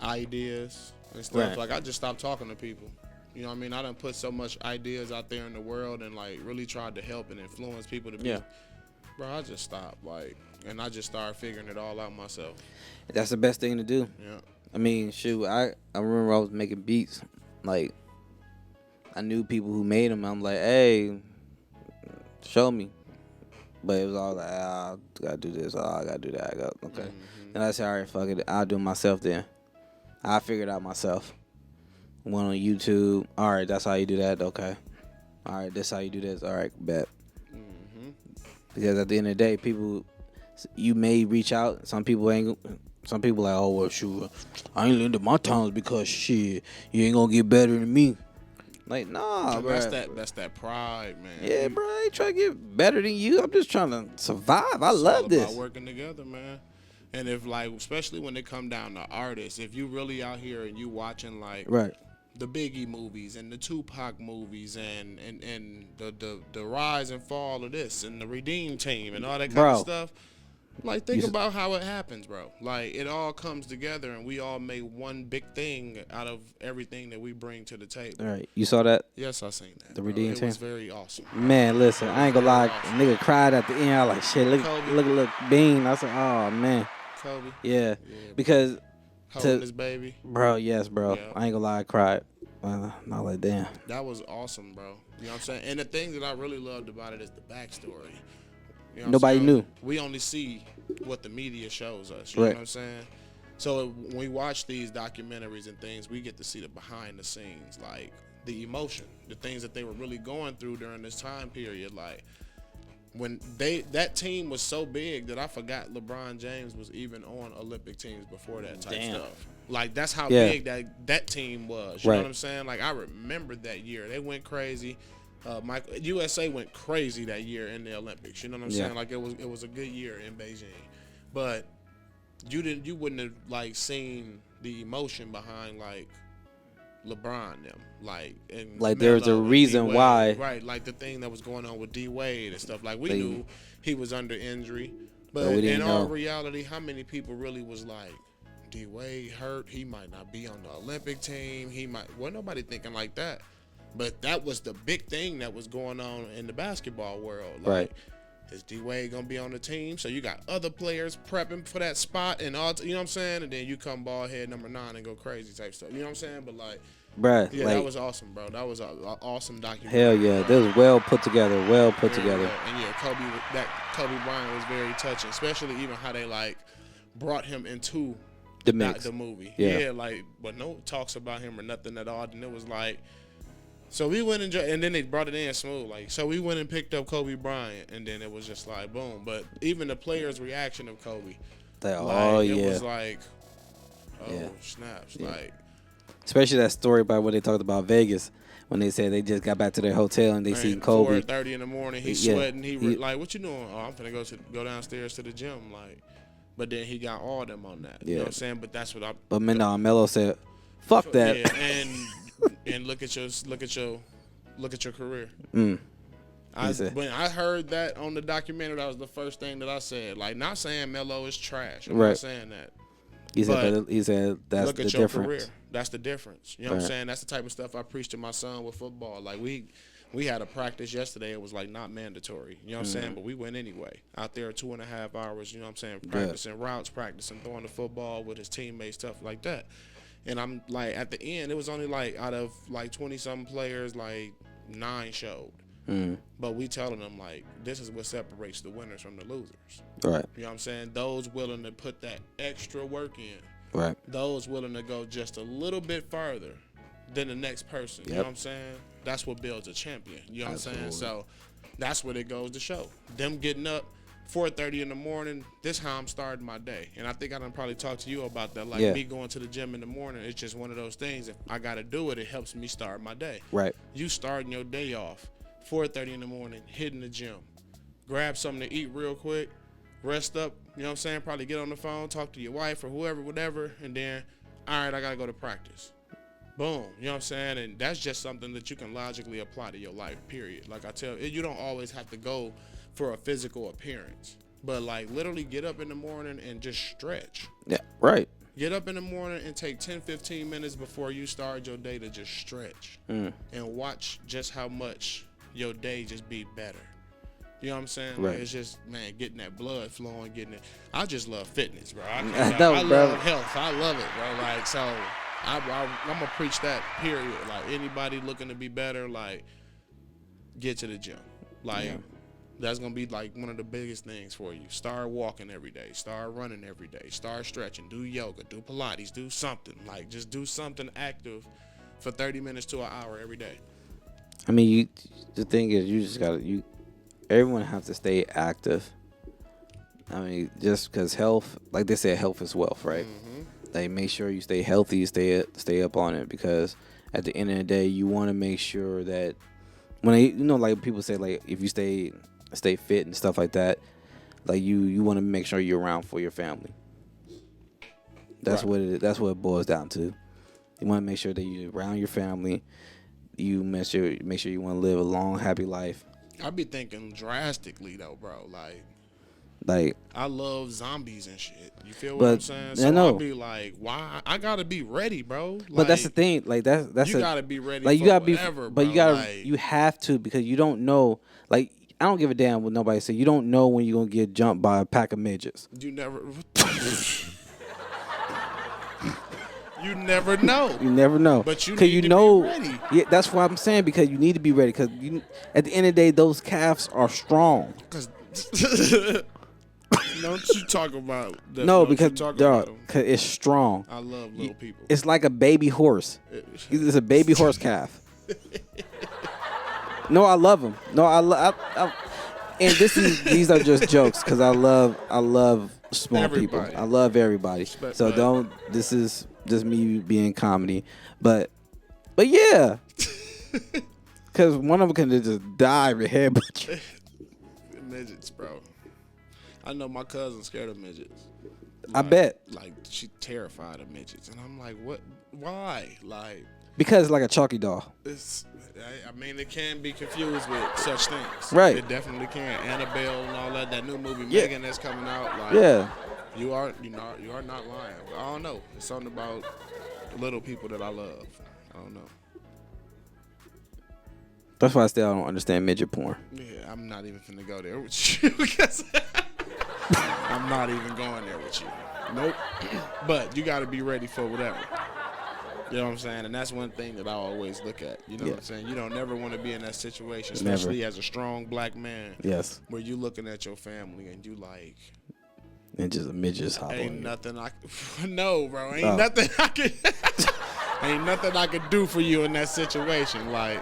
Speaker 4: ideas and stuff.
Speaker 5: Right.
Speaker 4: Like, I just stopped talking to people. You know what I mean? I done put so much ideas out there in the world and, like, really tried to help and influence people to be.
Speaker 5: Yeah.
Speaker 4: Bro, I just stopped, like, and I just started figuring it all out myself.
Speaker 5: That's the best thing to do.
Speaker 4: Yeah.
Speaker 5: I mean, shoot, I remember I was making beats. Like, I knew people who made them. I'm like, hey, show me. But it was all like, I gotta do this. I gotta do that. Okay.
Speaker 4: Mm-hmm.
Speaker 5: And I said, all right, fuck it. I'll do it myself then. I figured it out myself. Went on YouTube. All right, that's how you do that. Okay. All right, that's how you do this. All right, bet.
Speaker 4: Mm-hmm.
Speaker 5: Because at the end of the day, people, you may reach out. Some people like, oh, well, shoot, I ain't into my times because, shit, you ain't gonna get better than me. Like, nah, bro.
Speaker 4: That's that pride, man.
Speaker 5: Yeah, bro, I ain't trying to get better than you. I'm just trying to survive. I love this.
Speaker 4: It's all about working together, man. And if, like, especially when it come down to artists, if you really out here and you watching, like,
Speaker 5: Right.
Speaker 4: the Biggie movies and the Tupac movies and the rise and fall of this and the Redeem Team and all that kind of stuff. Like, think about how it happens, bro. Like, it all comes together and we all make one big thing out of everything that we bring to the table.
Speaker 5: All right. You saw that?
Speaker 4: Yes, I seen that.
Speaker 5: The
Speaker 4: bro.
Speaker 5: Redeem
Speaker 4: It
Speaker 5: Team?
Speaker 4: was very awesome.
Speaker 5: Man, listen, I ain't gonna lie. Nigga cried at the end. I was like, shit,
Speaker 4: Kobe.
Speaker 5: look, Bean. I said, oh, man.
Speaker 4: Kobe.
Speaker 5: Yeah. Because,
Speaker 4: Holding his baby.
Speaker 5: bro, yes, bro.
Speaker 4: Yeah.
Speaker 5: I ain't gonna lie, I cried. Not like, damn.
Speaker 4: That was awesome, bro. You know what I'm saying? And the thing that I really loved about it is the backstory. You know what
Speaker 5: Nobody
Speaker 4: I'm saying?
Speaker 5: knew.
Speaker 4: We only see what the media shows us. You know what I'm saying? So when we watch these documentaries and things, we get to see the behind the scenes, like the emotion, the things that they were really going through during this time period. Like, when that team was so big that I forgot LeBron James was even on Olympic teams before that type stuff. Like, that's how big that team was. You know what I'm saying? Like, I remember that year. They went crazy. USA went crazy that year in the Olympics. You know what I'm saying? Like, it was a good year in Beijing. But you wouldn't have, like, seen the emotion behind, like, LeBron them, like, and
Speaker 5: like there's a reason why,
Speaker 4: right? Like the thing that was going on with D Wade and stuff. Like, we knew he was under injury, but
Speaker 5: we
Speaker 4: in
Speaker 5: didn't
Speaker 4: all
Speaker 5: know.
Speaker 4: reality, how many people really was like, D Wade hurt, he might not be on the Olympic team, he might. Well, nobody thinking like that, but that was the big thing that was going on in the basketball world. Like,
Speaker 5: right?
Speaker 4: Is D-Wade gonna be on the team? So you got other players prepping for that spot and all, you know what I'm saying? And then you come ball head number 9 and go crazy type stuff. You know what I'm saying? But like,
Speaker 5: Bruh,
Speaker 4: yeah,
Speaker 5: like,
Speaker 4: that was awesome, bro. That was an awesome documentary.
Speaker 5: hell yeah, that was well put together. Well put together.
Speaker 4: And yeah, Kobe Bryant was very touching, especially even how they like brought him into
Speaker 5: The mix.
Speaker 4: the movie.
Speaker 5: Yeah.
Speaker 4: Like, but no talks about him or nothing at all. And it was like, so we went and then they brought it in smooth. Like, so we went and picked up Kobe Bryant, and then it was just like boom. But even the players' reaction of Kobe, it was like, snaps,
Speaker 5: Yeah.
Speaker 4: like.
Speaker 5: Especially that story about when they talked about Vegas, when they said they just got back to their hotel and they seen Kobe.
Speaker 4: 4:30 in the morning, he's sweating. Like, what you doing? Oh, I'm finna go downstairs to the gym. Like, but then he got all of them on that. You know what I'm saying? But that's what I.
Speaker 5: But Melo said, "Fuck that."
Speaker 4: Yeah, and look at your career.
Speaker 5: Mm.
Speaker 4: When I heard that on the documentary, that was the first thing that I said. Like, not saying Melo is trash. I'm not saying that.
Speaker 5: He said that's
Speaker 4: look
Speaker 5: the
Speaker 4: at your
Speaker 5: difference.
Speaker 4: career. That's the difference. You know what I'm saying? That's the type of stuff I preach to my son with football. Like, we had a practice yesterday. It was like not mandatory. You know what I'm saying? But we went anyway. Out there 2.5 hours, you know what I'm saying, practicing routes, practicing throwing the football with his teammates, stuff like that. And I'm like, at the end, it was only like out of like 20-something players, like 9 showed. But we telling them, like, this is what separates the winners from the losers.
Speaker 5: Right.
Speaker 4: You know what I'm saying? Those willing to put that extra work in.
Speaker 5: Right.
Speaker 4: Those willing to go just a little bit further than the next person. You know what I'm saying? That's what builds a champion. You know what I'm saying? So that's what it goes to show. Them getting up 4:30 in the morning, this how I'm starting my day. And I think I done probably talked to you about that. Like, me going to the gym in the morning, it's just one of those things. If I got to do it, it helps me start my day.
Speaker 5: Right.
Speaker 4: You starting your day off 4:30 in the morning, hitting the gym. Grab something to eat real quick, rest up, you know what I'm saying? Probably get on the phone, talk to your wife or whoever, whatever, and then, all right, I got to go to practice. Boom, you know what I'm saying? And that's just something that you can logically apply to your life, period. Like I tell you, you don't always have to go for a physical appearance, but like literally get up in the morning and just stretch.
Speaker 5: Yeah, right.
Speaker 4: Get up in the morning and take 10-15 minutes before you start your day to just stretch and watch just how much your day just be better. You know what I'm saying?
Speaker 5: Right.
Speaker 4: Like, it's just, man, getting that blood flowing, getting it. I just love fitness, bro. I love health. I love it, bro. Like, so I'm going to preach that, period. Like, anybody looking to be better, like, get to the gym. Like, that's going to be, like, one of the biggest things for you. Start walking every day. Start running every day. Start stretching. Do yoga. Do Pilates. Do something. Like, just do something active for 30 minutes to an hour every day.
Speaker 5: I mean, the thing is, you just got to, everyone has to stay active. I mean, just because health, like they said, health is wealth, right? Like, make sure you stay healthy, stay up on it, because at the end of the day, you want to make sure that when like people say, like, if you stay fit and stuff like that, like you want to make sure you're around for your family. That's what it boils down to. You want to make sure that you're around your family. You make sure you want to live a long, happy life.
Speaker 4: I be thinking drastically though, bro.
Speaker 5: Like
Speaker 4: I love zombies and shit. You feel what I'm saying? So I'll be like, why? I gotta be ready, bro. Like,
Speaker 5: but that's the thing. Like that's
Speaker 4: you gotta be ready.
Speaker 5: Like
Speaker 4: for
Speaker 5: you gotta
Speaker 4: whatever,
Speaker 5: be, but
Speaker 4: bro.
Speaker 5: you have to, because you don't know. Like, I don't give a damn what nobody say. You don't know when you're gonna get jumped by a pack of midgets.
Speaker 4: You never. You never know.
Speaker 5: You never know.
Speaker 4: But you need to be ready.
Speaker 5: Yeah, that's what I'm saying, because you need to be ready. Because at the end of the day, those calves are strong.
Speaker 4: Because don't you talk about that?
Speaker 5: No, because it's strong.
Speaker 4: I love little people.
Speaker 5: It's like a baby horse. It's a baby horse calf. No, I love them. No, and these are just jokes, because I love small people. I love everybody. So this is just me being comedy, but yeah, because one of them can just dive and headbutt you.
Speaker 4: Midgets, bro. I know my cousin's scared of midgets.
Speaker 5: I bet.
Speaker 4: Like, she terrified of midgets, and I'm like, what? Why? Like,
Speaker 5: because it's like a chalky doll.
Speaker 4: I mean, it can be confused with such things.
Speaker 5: Right.
Speaker 4: It definitely can. Annabelle and all that. That new movie Megan that's coming out. Like,
Speaker 5: yeah.
Speaker 4: You are not lying. But I don't know. It's something about little people that I love. I don't know.
Speaker 5: That's why I still don't understand midget porn.
Speaker 4: Yeah, I'm not even finna go there with you because I'm not even going there with you. Nope. But you got to be ready for whatever. You know what I'm saying? And that's one thing that I always look at. You know what I'm saying? You don't never want to be in that situation, especially as a strong black man.
Speaker 5: Yes.
Speaker 4: Where you looking at your family and you like,
Speaker 5: and just a midget hop
Speaker 4: ain't
Speaker 5: on
Speaker 4: nothing I no, bro. Ain't nothing I could ain't nothing I could do for you in that situation. Like,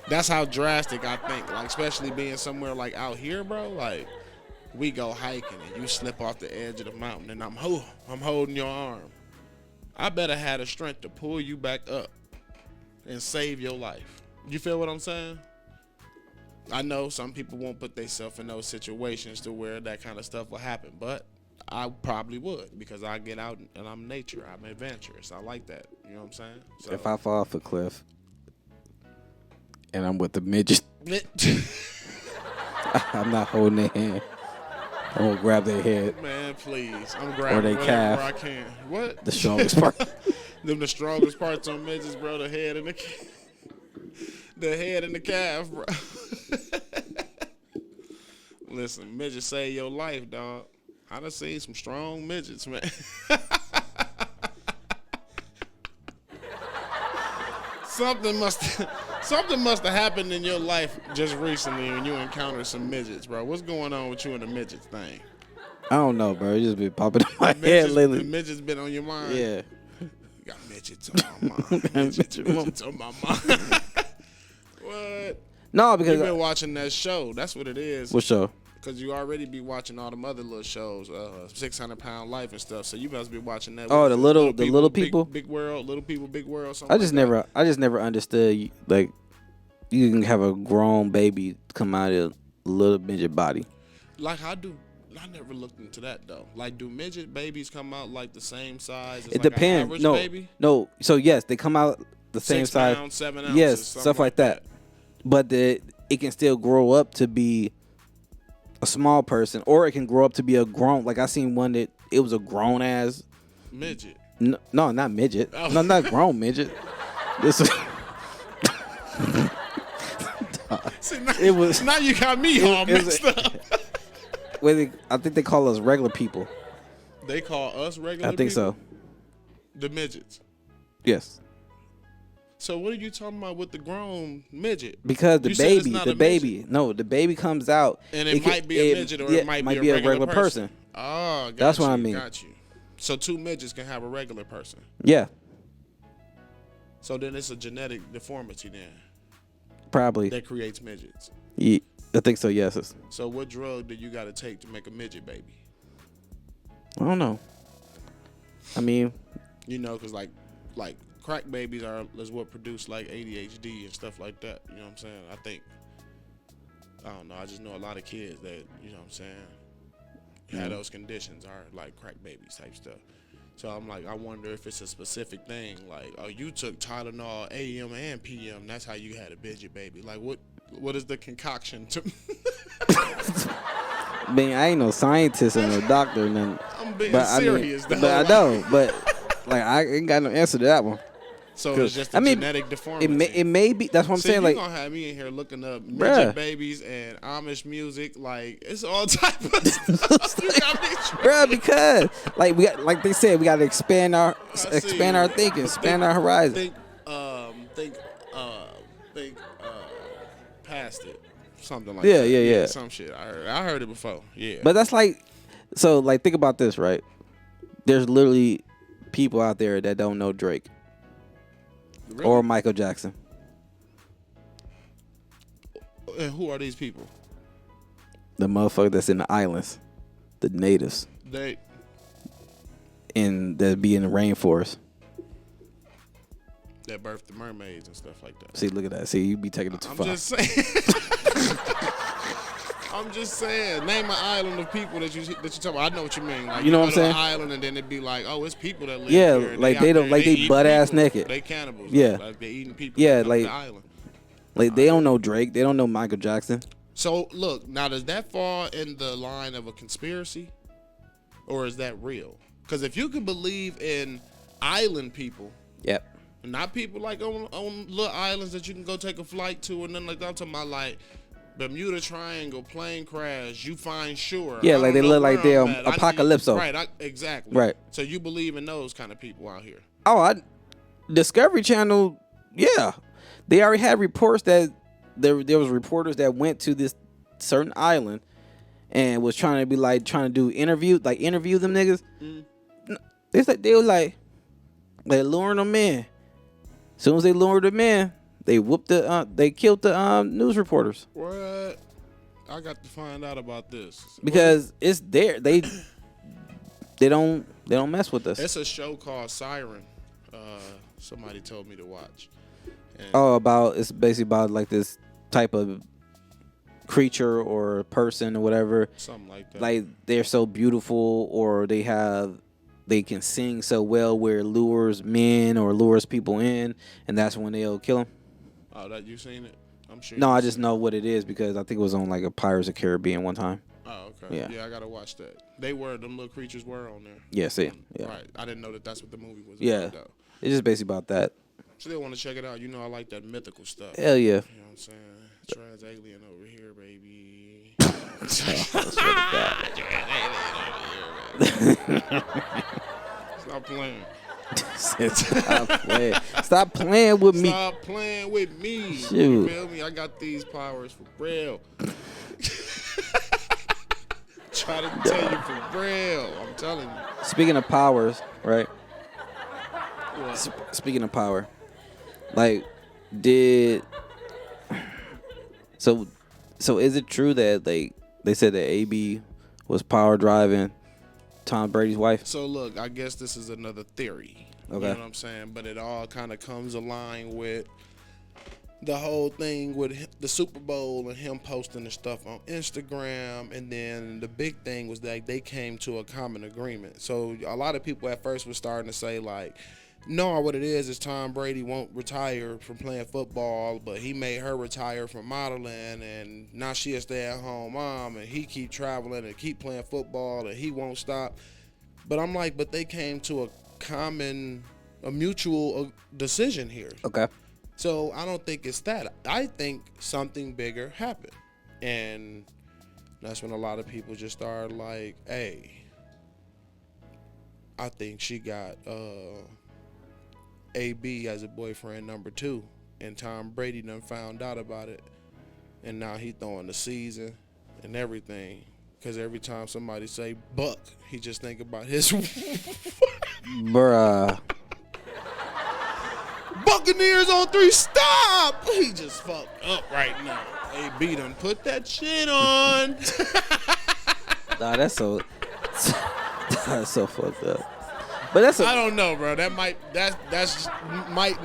Speaker 4: that's how drastic I think. Like, especially being somewhere like out here, bro. Like, we go hiking and you slip off the edge of the mountain and I'm holding your arm. I better have the strength to pull you back up and save your life. You feel what I'm saying? I know some people won't put themselves in those situations to where that kind of stuff will happen, but I probably would because I get out and I'm nature. I'm adventurous. I like that. You know what I'm saying? So,
Speaker 5: if I fall off a cliff and I'm with the midget, I'm not holding their hand. I'm gonna grab their head.
Speaker 4: Man, please. I'm grabbing
Speaker 5: their
Speaker 4: whatever
Speaker 5: calf.
Speaker 4: I can. What?
Speaker 5: The strongest part.
Speaker 4: Them the strongest parts on midgets, bro. The head and the calf, bro. Listen, midgets save your life, dog. I done seen some strong midgets, man. Something must have happened in your life just recently when you encountered some midgets, bro. What's going on with you and the midgets thing?
Speaker 5: I don't know, bro. It just been popping in my head lately.
Speaker 4: The midgets been on your mind?
Speaker 5: Yeah.
Speaker 4: You got midgets on my mind. midgets on my mind. What?
Speaker 5: No, because
Speaker 4: you've been watching that show. That's what it is.
Speaker 5: What show?
Speaker 4: Because you already be watching all them other little shows, 600-Pound Life and stuff. So you must be watching that.
Speaker 5: Oh, the little people,
Speaker 4: big world, little people, big world.
Speaker 5: I just never understood like you can have a grown baby come out of a little midget body.
Speaker 4: Like I never looked into that though. Like, do midget babies come out like the same size as
Speaker 5: it
Speaker 4: like
Speaker 5: depends.
Speaker 4: An average baby?
Speaker 5: No. So yes, they come out the same
Speaker 4: 6
Speaker 5: size.
Speaker 4: pounds, 7 ounces.
Speaker 5: Yes, stuff like that. But it can still grow up to be a small person, or it can grow up to be a grown. Like I seen one that it was a grown ass
Speaker 4: midget.
Speaker 5: No, not midget.
Speaker 4: Oh.
Speaker 5: No, not grown midget. This was.
Speaker 4: See, now,
Speaker 5: it was.
Speaker 4: Now you got me all mixed up.
Speaker 5: I think they call us regular people.
Speaker 4: They call us regular people?
Speaker 5: I think so.
Speaker 4: The midgets.
Speaker 5: Yes.
Speaker 4: So what are you talking about with the grown midget?
Speaker 5: Because the baby comes out.
Speaker 4: And it might be a midget or it might be a regular person. Oh,
Speaker 5: that's what I mean.
Speaker 4: Got you. So 2 midgets can have a regular person.
Speaker 5: Yeah.
Speaker 4: So then it's a genetic deformity then.
Speaker 5: Probably.
Speaker 4: That creates midgets.
Speaker 5: Yeah, I think so, yes.
Speaker 4: So what drug do you got to take to make a midget baby?
Speaker 5: I don't know. I mean.
Speaker 4: You know, because like crack babies is what produce like ADHD and stuff like that. You know what I'm saying? I don't know. I just know a lot of kids that, you know what I'm saying, have those conditions are like crack babies type stuff. So I'm like, I wonder if it's a specific thing. Like, oh, you took Tylenol AM and PM. That's how you had a midget baby. Like, what is the concoction to?
Speaker 5: I mean, I ain't no scientist or no doctor or nothing.
Speaker 4: I'm being serious, though.
Speaker 5: But I know. But like, I ain't got no answer to that one.
Speaker 4: So it's just a genetic deformity.
Speaker 5: It may be. That's what I'm saying.
Speaker 4: You're
Speaker 5: like,
Speaker 4: gonna have me in here looking up midget babies and Amish music. Like, it's all type of stuff.
Speaker 5: Bruh, because like they said, we got to expand our thinking, expand our horizon.
Speaker 4: Think past it. Something like
Speaker 5: that.
Speaker 4: Yeah.
Speaker 5: Yeah.
Speaker 4: Some shit. I heard it before. Yeah.
Speaker 5: But that's like, so like think about this, right? There's literally people out there that don't know Drake. Really? Or Michael Jackson.
Speaker 4: And who are these people?
Speaker 5: The motherfucker that's in the islands. The natives. And that be in the rainforest.
Speaker 4: That birthed the mermaids and stuff like that.
Speaker 5: See, look at that. See, you be taking it too far.
Speaker 4: I'm just saying. Name an island of people that you talk about. I know what you mean. Like,
Speaker 5: you know what I'm saying?
Speaker 4: An island and then it'd be like, oh, it's people that live
Speaker 5: here.
Speaker 4: Yeah,
Speaker 5: like they butt ass naked.
Speaker 4: They cannibals.
Speaker 5: Yeah.
Speaker 4: Like they eating people.
Speaker 5: Yeah,
Speaker 4: like the island.
Speaker 5: Like they don't know Drake. They don't know Michael Jackson.
Speaker 4: So look, now does that fall in the line of a conspiracy, or is that real? Because if you can believe in island people,
Speaker 5: yep,
Speaker 4: Not people like on little islands that you can go take a flight to and nothing like that. I'm talking about like Bermuda Triangle, plane crash, you find shore.
Speaker 5: Yeah, like they look like they're apocalypso.
Speaker 4: Right, exactly.
Speaker 5: Right.
Speaker 4: So you believe in those kind of people out here?
Speaker 5: Oh, Discovery Channel, yeah. They already had reports that there was reporters that went to this certain island and was trying to do interview them niggas. They were like luring them in. As soon as they lured them in, they killed the news reporters.
Speaker 4: What? I got to find out about this
Speaker 5: because it's there. They don't mess with us.
Speaker 4: It's a show called Siren. Somebody told me to watch. And
Speaker 5: It's basically about like this type of creature or person or whatever.
Speaker 4: Something like that.
Speaker 5: Like they're so beautiful, or they can sing so well where it lures men or lures people in, and that's when they'll kill them.
Speaker 4: Oh, that you seen it? I'm sure.
Speaker 5: No, I just know what it is because I think it was on like a Pirates of the Caribbean one time.
Speaker 4: Oh, okay.
Speaker 5: Yeah.
Speaker 4: Yeah, I gotta watch that. Them little creatures were on there.
Speaker 5: Yeah, see. Yeah.
Speaker 4: Right. I didn't know that's what the movie was
Speaker 5: about, though. It's just basically about that.
Speaker 4: Still want to check it out. You know, I like that mythical stuff.
Speaker 5: Hell yeah.
Speaker 4: You know what I'm saying? Trans alien over here, baby. Stop playing.
Speaker 5: Stop playing with me.
Speaker 4: Stop playing with me.
Speaker 5: Shoot.
Speaker 4: You feel me? I got these powers for real. Try to tell you for real. I'm telling you.
Speaker 5: Speaking of powers, right?
Speaker 4: What?
Speaker 5: Speaking of power, like, so is it true that they said that AB was power driving Tom Brady's wife?
Speaker 4: So look, I guess this is another theory.
Speaker 5: Okay.
Speaker 4: You know what I'm saying? But it all kind of comes aligned with the whole thing with the Super Bowl and him posting the stuff on Instagram. And then the big thing was that they came to a common agreement. So a lot of people at first were starting to say like, no, what it is Tom Brady won't retire from playing football, but he made her retire from modeling, and now she a stay-at-home mom, and he keep traveling and keep playing football, and he won't stop. But I'm like, but they came to a mutual decision here.
Speaker 5: Okay.
Speaker 4: So I don't think it's that. I think something bigger happened. And that's when a lot of people just started like, hey, I think she got AB as a boyfriend number 2. And Tom Brady done found out about it. And now he throwing the season and everything. Because every time somebody say Buck, he just think about his
Speaker 5: Bruh.
Speaker 4: Buccaneers on 3, stop! He just fucked up right now. AB done put that shit on.
Speaker 5: Nah, that's so fucked up. But
Speaker 4: I don't know, bro. That might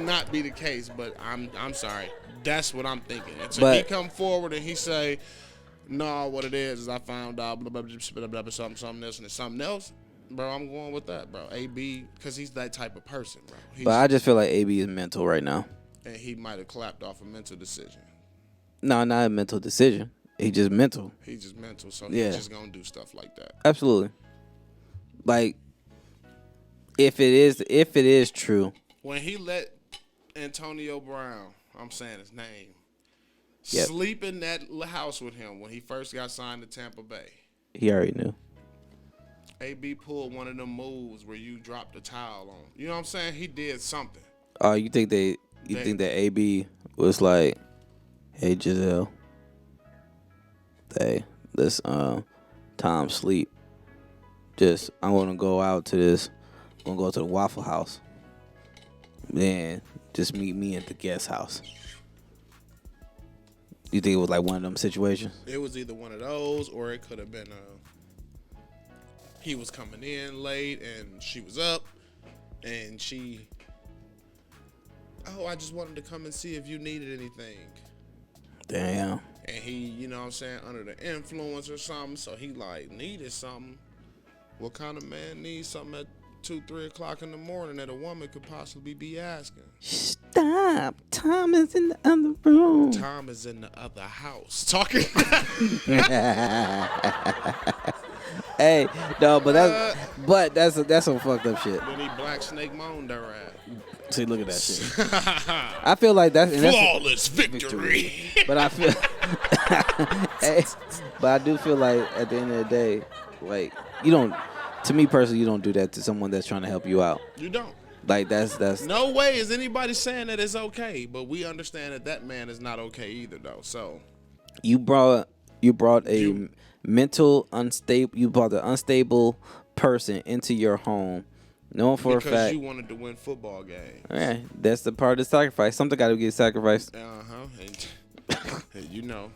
Speaker 4: not be the case, but I'm sorry. That's what I'm thinking. And so he come forward and he say, no, what it is I found out blah blah blah blah blah something else and it's something else. Bro, I'm going with that, bro. AB, because he's that type of person, bro.
Speaker 5: But I just feel like AB is mental right now.
Speaker 4: And he might have clapped off a mental decision.
Speaker 5: No, not a mental decision. He just mental.
Speaker 4: He's just mental, so he's just going to do stuff like that.
Speaker 5: Absolutely. Like, if it is true.
Speaker 4: When he let Antonio Brown, I'm saying his name,
Speaker 5: yep,
Speaker 4: sleep in that house with him when he first got signed to Tampa Bay.
Speaker 5: He already knew.
Speaker 4: AB pulled one of them moves where you drop the towel on. You know what I'm saying? He did something.
Speaker 5: Oh, you think think that AB was like, hey Giselle, hey, let's Tom sleep. I want to go out to this. I'm gonna go to the Waffle House. Then just meet me at the guest house. You think it was like one of them situations?
Speaker 4: It was either one of those, or it could have been he was coming in late and she was up, and she, I just wanted to come and see if you needed anything.
Speaker 5: Damn.
Speaker 4: And he, you know what I'm saying, under the influence or something, so he like needed something. What kind of man needs something at 2-3 o'clock in the morning that a woman could possibly be asking?
Speaker 5: Stop. Tom is in the other room.
Speaker 4: Tom is in the other house talking.
Speaker 5: Hey, no, but that's some fucked up shit.
Speaker 4: Then he Black Snake moaned her ass.
Speaker 5: See, look at that shit. I feel like that's
Speaker 4: flawless victory.
Speaker 5: But I feel, hey, but I do feel like at the end of the day, like you don't. To me personally, you don't do that to someone that's trying to help you out.
Speaker 4: You don't.
Speaker 5: Like that's.
Speaker 4: No way is anybody saying that it's okay, but we understand that man is not okay either, though. So
Speaker 5: you brought a mental unstable. You brought an unstable person into your home. Knowing for a fact
Speaker 4: because you wanted to win football games.
Speaker 5: Yeah, that's the part of the sacrifice. Something got to get sacrificed.
Speaker 4: You know.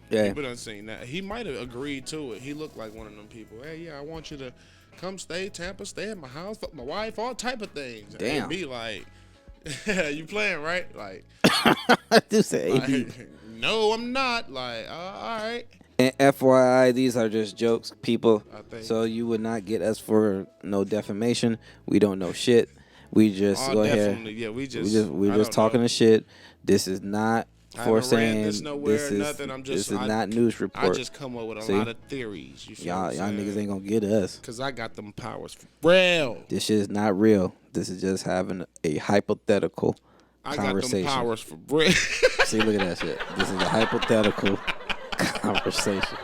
Speaker 5: Yeah.
Speaker 4: People done seen that. He might have agreed to it. He looked like one of them people. Hey, yeah, I want you to come stay Tampa, stay at my house, fuck my wife, all type of things.
Speaker 5: Damn.
Speaker 4: And be like, you playing, right? Like,
Speaker 5: I do say.
Speaker 4: Like, no, I'm not. Like, all right.
Speaker 5: And FYI, these are just jokes, people.
Speaker 4: So
Speaker 5: you would not get us for no defamation. We don't know shit. We just go ahead.
Speaker 4: Yeah, we're
Speaker 5: just talking the shit. This is not for saying
Speaker 4: this is nothing.
Speaker 5: This is not news report.
Speaker 4: I just come up with a lot of theories. You feel
Speaker 5: y'all niggas ain't gonna get us.
Speaker 4: Cause I got them powers for real.
Speaker 5: This shit is not real. This is just having a hypothetical conversation.
Speaker 4: I got them powers for real.
Speaker 5: See, look at that shit. This is a hypothetical conversation.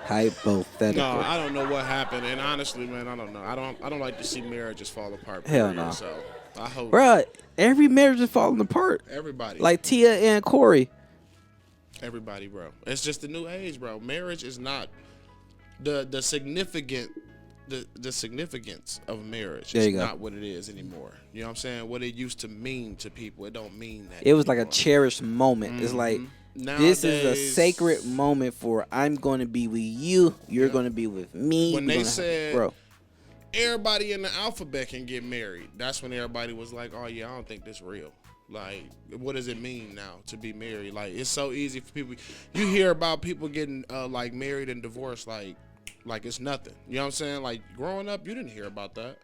Speaker 5: Hypothetical.
Speaker 4: No, I don't know what happened, and honestly, man, I don't know. I don't like to see marriages fall apart.
Speaker 5: Hell no.
Speaker 4: So I hope.
Speaker 5: Bruh, every marriage is falling apart.
Speaker 4: Everybody.
Speaker 5: Like Tia and Corey.
Speaker 4: Everybody, bro. It's just the new age, bro. Marriage is not the significance of marriage is not what it is anymore. You know what I'm saying? What it used to mean to people, it don't mean that.
Speaker 5: It was like a cherished moment. It's like
Speaker 4: nowadays,
Speaker 5: this is a sacred moment for I'm going to be with you, you're going to be with me.
Speaker 4: When they said, bro, everybody in the alphabet can get married, that's when everybody was like, oh yeah, I don't think this real. Like, what does it mean now to be married? Like, it's so easy for people. You hear about people getting like married and divorced like it's nothing. You know what I'm saying? Like, growing up, you didn't hear about that.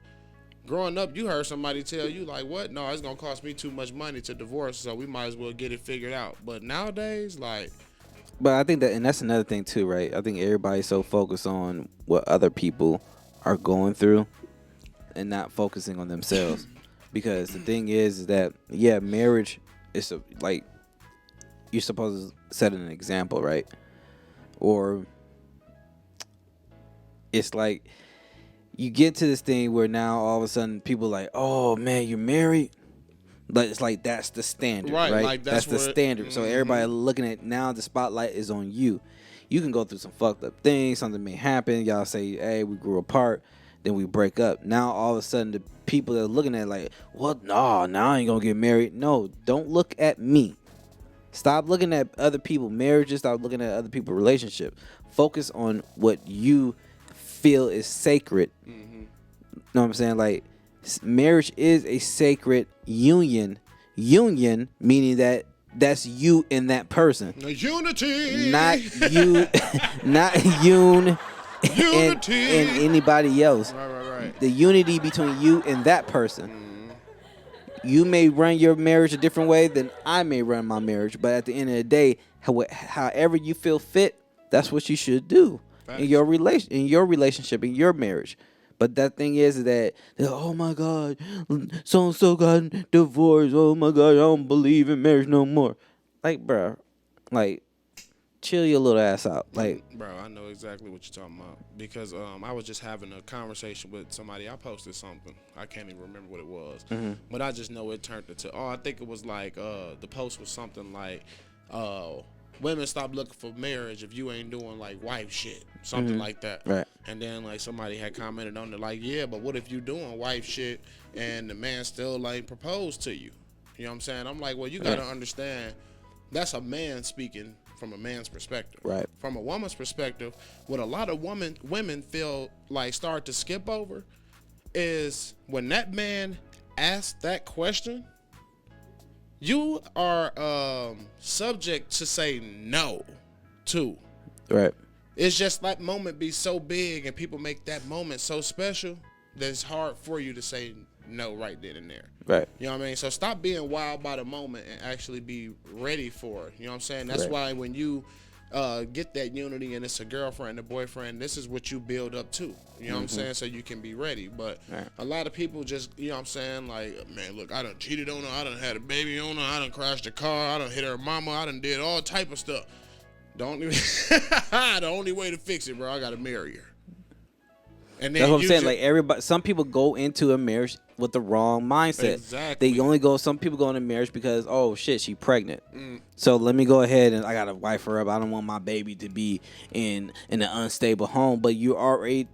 Speaker 4: Growing up, you heard somebody tell you, like, what? No, it's going to cost me too much money to divorce, so we might as well get it figured out. But nowadays, like...
Speaker 5: But I think that, and that's another thing, too, right? I think everybody's so focused on what other people are going through and not focusing on themselves. Because the thing is that, yeah, marriage is, like, you're supposed to set an example, right? Or... it's like you get to this thing where now all of a sudden people are like, oh man, you're married. But it's like that's the standard, right?
Speaker 4: Like
Speaker 5: that's the standard. So everybody looking at now, the spotlight is on you. You can go through some fucked up things. Something may happen. Y'all say, hey, we grew apart. Then we break up. Now all of a sudden the people that are looking at it like, what? No, now I ain't gonna get married. No, don't look at me. Stop looking at other people's marriages. Stop looking at other people's relationships. Focus on what you feel is sacred. Know what I'm saying? Like, marriage is a sacred union. Union meaning that that's you and that person.
Speaker 4: Unity.
Speaker 5: Not you. Not unity. And anybody else.
Speaker 4: Right.
Speaker 5: The unity between you and that person. You may run your marriage a different way than I may run my marriage, but at the end of the day, however you feel fit, that's what you should do. In your relationship, in your marriage. But that thing is that, oh my God, so-and-so got divorced. Oh my God, I don't believe in marriage no more. Like, bro, like, chill your little ass out. Like,
Speaker 4: bro, I know exactly what you're talking about. Because I was just having a conversation with somebody. I posted something. I can't even remember what it was. But I just know it turned into, I think it was like, the post was something like, women stop looking for marriage if you ain't doing like wife shit, something like that.
Speaker 5: Right.
Speaker 4: And then like somebody had commented on it like, yeah, but what if you doing wife shit and the man still like proposed to you? You know what I'm saying? I'm like, well, you gotta understand, that's a man speaking from a man's perspective.
Speaker 5: Right.
Speaker 4: From a woman's perspective, what a lot of women feel like start to skip over is when that man asks that question, you are subject to say no to.
Speaker 5: right.
Speaker 4: It's just that moment be so big and people make that moment so special that it's hard for you to say no right then and there.
Speaker 5: Right.
Speaker 4: You know what I mean? So stop being wild by the moment and actually be ready for it. You know what I'm saying? That's why when you get that unity and it's a girlfriend and a boyfriend, this is what you build up to. You know what I'm saying? So you can be ready. But a lot of people just, you know what I'm saying? Like, man, look, I done cheated on her. I done had a baby on her. I done crashed a car. I done hit her mama. I done did all type of stuff. The only way to fix it, bro, I got to marry her. And then
Speaker 5: that's what I'm saying. Like everybody, some people go into a marriage with the wrong mindset.
Speaker 4: Exactly.
Speaker 5: Some people go into marriage because, oh shit, she pregnant. So let me go ahead and I gotta wife her up. I don't want my baby to be in an unstable home. But you're already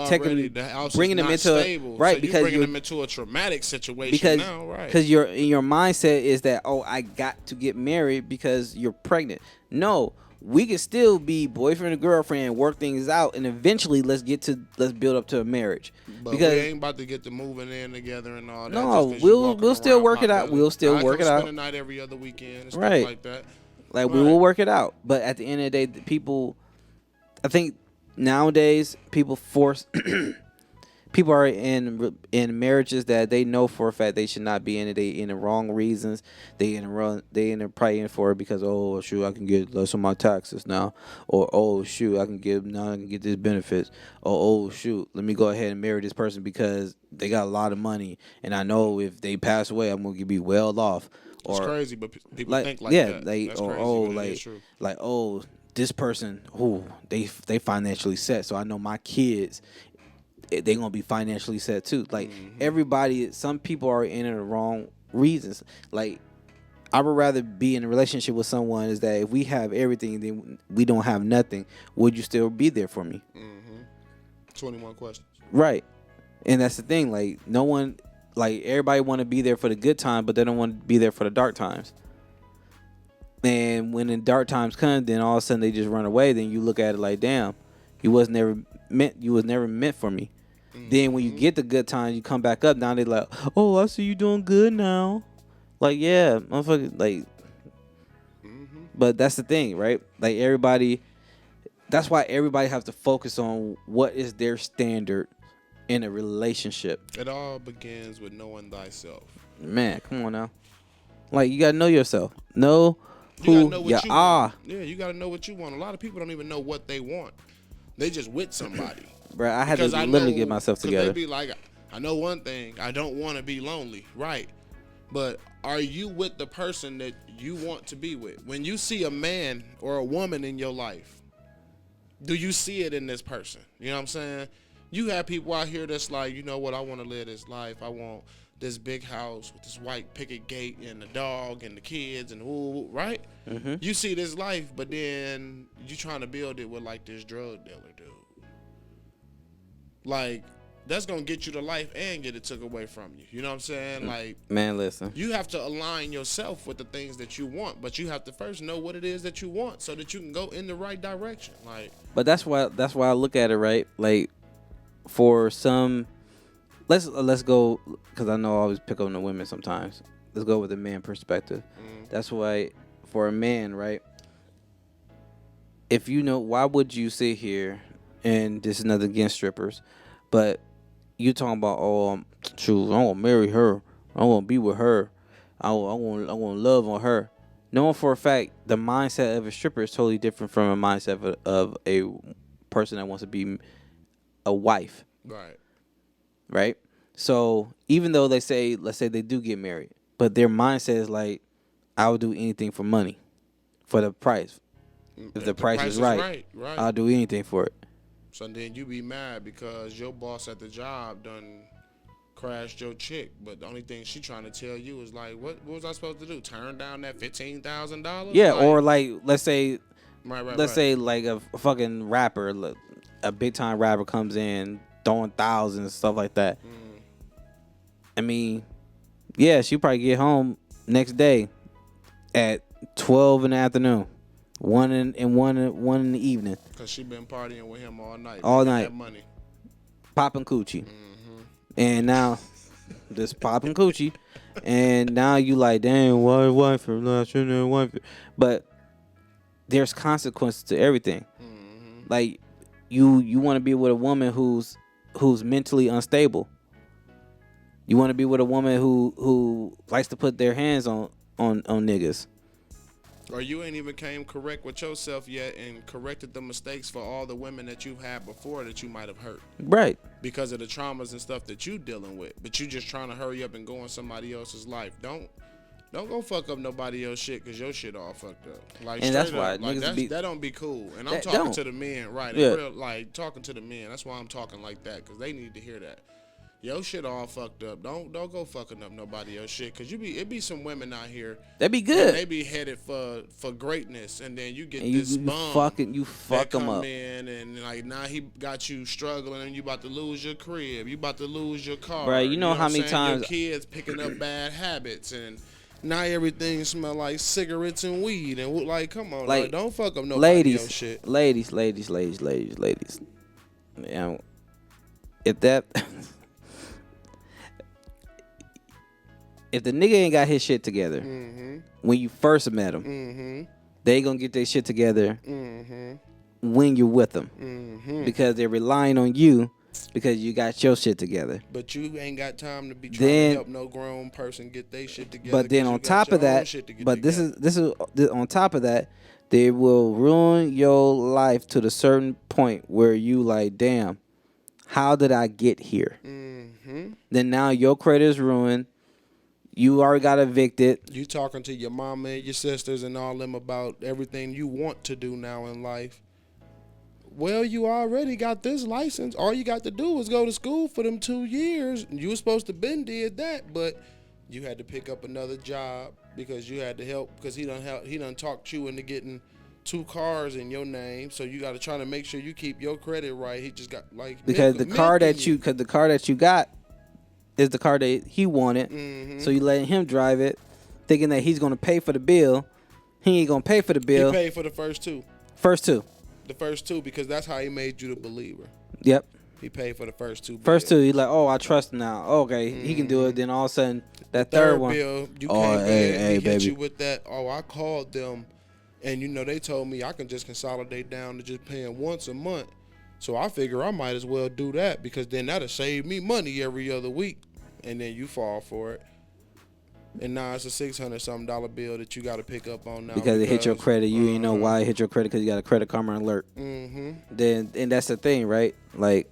Speaker 5: technically bringing them into
Speaker 4: stable,
Speaker 5: right,
Speaker 4: so
Speaker 5: because
Speaker 4: bringing them into a traumatic situation now, right?
Speaker 5: Because your mindset is that, oh, I got to get married because you're pregnant. No. We can still be boyfriend and girlfriend, work things out, and eventually let's build up to a marriage.
Speaker 4: But
Speaker 5: because
Speaker 4: we ain't about to get to moving in together and all that.
Speaker 5: No, we'll still work it out. We'll still work it out.
Speaker 4: Spend a night every other weekend and
Speaker 5: right.
Speaker 4: stuff like that.
Speaker 5: Like we will work it out. But at the end of the day, people, I think nowadays people force. People are in marriages that they know for a fact they should not be in it. They in the wrong reasons. They probably in for it because, oh shoot, I can get less of my taxes now, or oh shoot, I can get this benefits, or oh shoot, let me go ahead and marry this person because they got a lot of money and I know if they pass away I'm gonna be well off.
Speaker 4: It's crazy, but people think like
Speaker 5: that.
Speaker 4: That's crazy,
Speaker 5: this person, they financially set, so I know my kids, they're gonna be financially set too. Like everybody, some people are in it the wrong reasons. Like I would rather be in a relationship with someone is that if we have everything, then we don't have nothing. Would you still be there for me?
Speaker 4: 21 questions.
Speaker 5: Right, and that's the thing. Like no one, like everybody want to be there for the good time, but they don't want to be there for the dark times. And when the dark times come, then all of a sudden they just run away. Then you look at it like, damn, you was never meant for me. Then when you get the good times, you come back up. Now they like, oh, I see you doing good now. Like, yeah, motherfucker. Like, but that's the thing, right? Like everybody, that's why everybody has to focus on what is their standard in a relationship.
Speaker 4: It all begins with knowing thyself.
Speaker 5: Man, come on now. Like you gotta know yourself. Know who you are.
Speaker 4: Yeah, you gotta know what you want. A lot of people don't even know what they want. They just with somebody.
Speaker 5: Bro, I had to literally get myself together.
Speaker 4: They be like, I know one thing. I don't want to be lonely, right? But are you with the person that you want to be with? When you see a man or a woman in your life, do you see it in this person? You know what I'm saying? You have people out here that's like, you know what? I want to live this life. I want this big house with this white picket gate and the dog and the kids and right? You see this life, but then you trying to build it with like this drug dealer dude. Like, that's going to get you to life and get it took away from you. You know what I'm saying? Like,
Speaker 5: man, listen.
Speaker 4: You have to align yourself with the things that you want, but you have to first know what it is that you want so that you can go in the right direction. Like,
Speaker 5: but that's why I look at it, right? Like, for some, let's go, because I know I always pick on the women sometimes. Let's go with the man perspective. That's why, for a man, right? If you know, why would you sit here, and this is nothing against strippers, but you talking about, oh, true, I want to marry her, I want to be with her, I want love on her. Knowing for a fact the mindset of a stripper is totally different from a mindset of a person that wants to be a wife. Right? So even though let's say they do get married, but their mindset is like, I will do anything for money, for the price. If the price is right, I'll do anything for it.
Speaker 4: So then you be mad because your boss at the job done crashed your chick, but the only thing she trying to tell you is like, what was I supposed to do? Turn down that $15,000?
Speaker 5: Yeah, or like let's say like a fucking rapper, a big time rapper comes in throwing thousands and stuff like that. I mean, yeah, she probably get home next day at 12 in the afternoon. One in the evening.
Speaker 4: Cause she been partying with him all night.
Speaker 5: All night.
Speaker 4: That money.
Speaker 5: Popping coochie. And now, just popping coochie. And now you like, dang, why wife her? No, I shouldn't have wife her. But there's consequences to everything. Like, you want to be with a woman who's mentally unstable. You want to be with a woman who likes to put their hands on niggas.
Speaker 4: Or you ain't even came correct with yourself yet and corrected the mistakes for all the women that you've had before that you might have hurt.
Speaker 5: Right.
Speaker 4: Because of the traumas and stuff that you dealing with. But you just trying to hurry up and go in somebody else's life. Don't go fuck up nobody else's shit because your shit all fucked up. Like,
Speaker 5: And that's
Speaker 4: straight
Speaker 5: why
Speaker 4: up, like,
Speaker 5: niggas
Speaker 4: that don't be cool. And I'm
Speaker 5: That
Speaker 4: talking
Speaker 5: don't.
Speaker 4: to the men, right?
Speaker 5: Yeah.
Speaker 4: Real, like, talking to the men. That's why I'm talking like that, because they need to hear that. Your shit all fucked up. Don't go fucking up nobody else's shit, because it be some women out here.
Speaker 5: That'd be good.
Speaker 4: And they be headed for greatness, and then you get
Speaker 5: And
Speaker 4: this
Speaker 5: you
Speaker 4: bum
Speaker 5: fuck
Speaker 4: that
Speaker 5: them
Speaker 4: come
Speaker 5: up.
Speaker 4: in, and like now he got you struggling, and you about to lose your crib, you about to lose your car.
Speaker 5: Right, you know how
Speaker 4: what
Speaker 5: many
Speaker 4: I'm saying?
Speaker 5: times-
Speaker 4: Your kids picking up bad habits, and now everything smell like cigarettes and weed, and like, come on, like, don't fuck up nobody else's shit.
Speaker 5: Ladies. Yeah, if that, if the nigga ain't got his shit together when you first met him, they gonna get their shit together when you're with them because they're relying on you because you got your shit together.
Speaker 4: But you ain't got time to be trying
Speaker 5: Then-
Speaker 4: to help no grown person get their shit together.
Speaker 5: But then
Speaker 4: 'cause you
Speaker 5: on
Speaker 4: got
Speaker 5: top
Speaker 4: your
Speaker 5: of
Speaker 4: own
Speaker 5: that,
Speaker 4: shit to get
Speaker 5: but this
Speaker 4: together.
Speaker 5: is on top of that, they will ruin your life to the certain point where you like, damn, how did I get here? Then now your credit is ruined. You already got evicted.
Speaker 4: You talking to your mama and your sisters and all them about everything you want to do now in life. Well, you already got this license. All you got to do is go to school for them 2 years. You were supposed to been did that, but you had to pick up another job because you had to help because he done talked you into getting 2 cars in your name. So you got to try to make sure you keep your credit right. He just got like
Speaker 5: Because the car
Speaker 4: milking
Speaker 5: that you got is the car that he wanted. So you letting him drive it, thinking that he's gonna pay for the bill. He ain't gonna pay for the
Speaker 4: He
Speaker 5: bill.
Speaker 4: paid for the first two.
Speaker 5: First two.
Speaker 4: The first two because that's how he made you the believer.
Speaker 5: Yep.
Speaker 4: He paid for the first two.
Speaker 5: First
Speaker 4: bills.
Speaker 5: two, he's like, oh, I trust him now. Okay, he can do it. Then all of a sudden, that third one,
Speaker 4: bill, you
Speaker 5: oh,
Speaker 4: came
Speaker 5: hey,
Speaker 4: back,
Speaker 5: hey,
Speaker 4: he hit
Speaker 5: baby.
Speaker 4: you with that. Oh, I called them, and they told me I can just consolidate down to just paying once a month. So I figure I might as well do that because then that'll save me money every other week. And then you fall for it, and now it's a $600-something bill that you got to pick up on now
Speaker 5: because it hit your credit. You ain't know why it hit your credit because you got a credit karma alert. Then, and that's the thing, right? Like,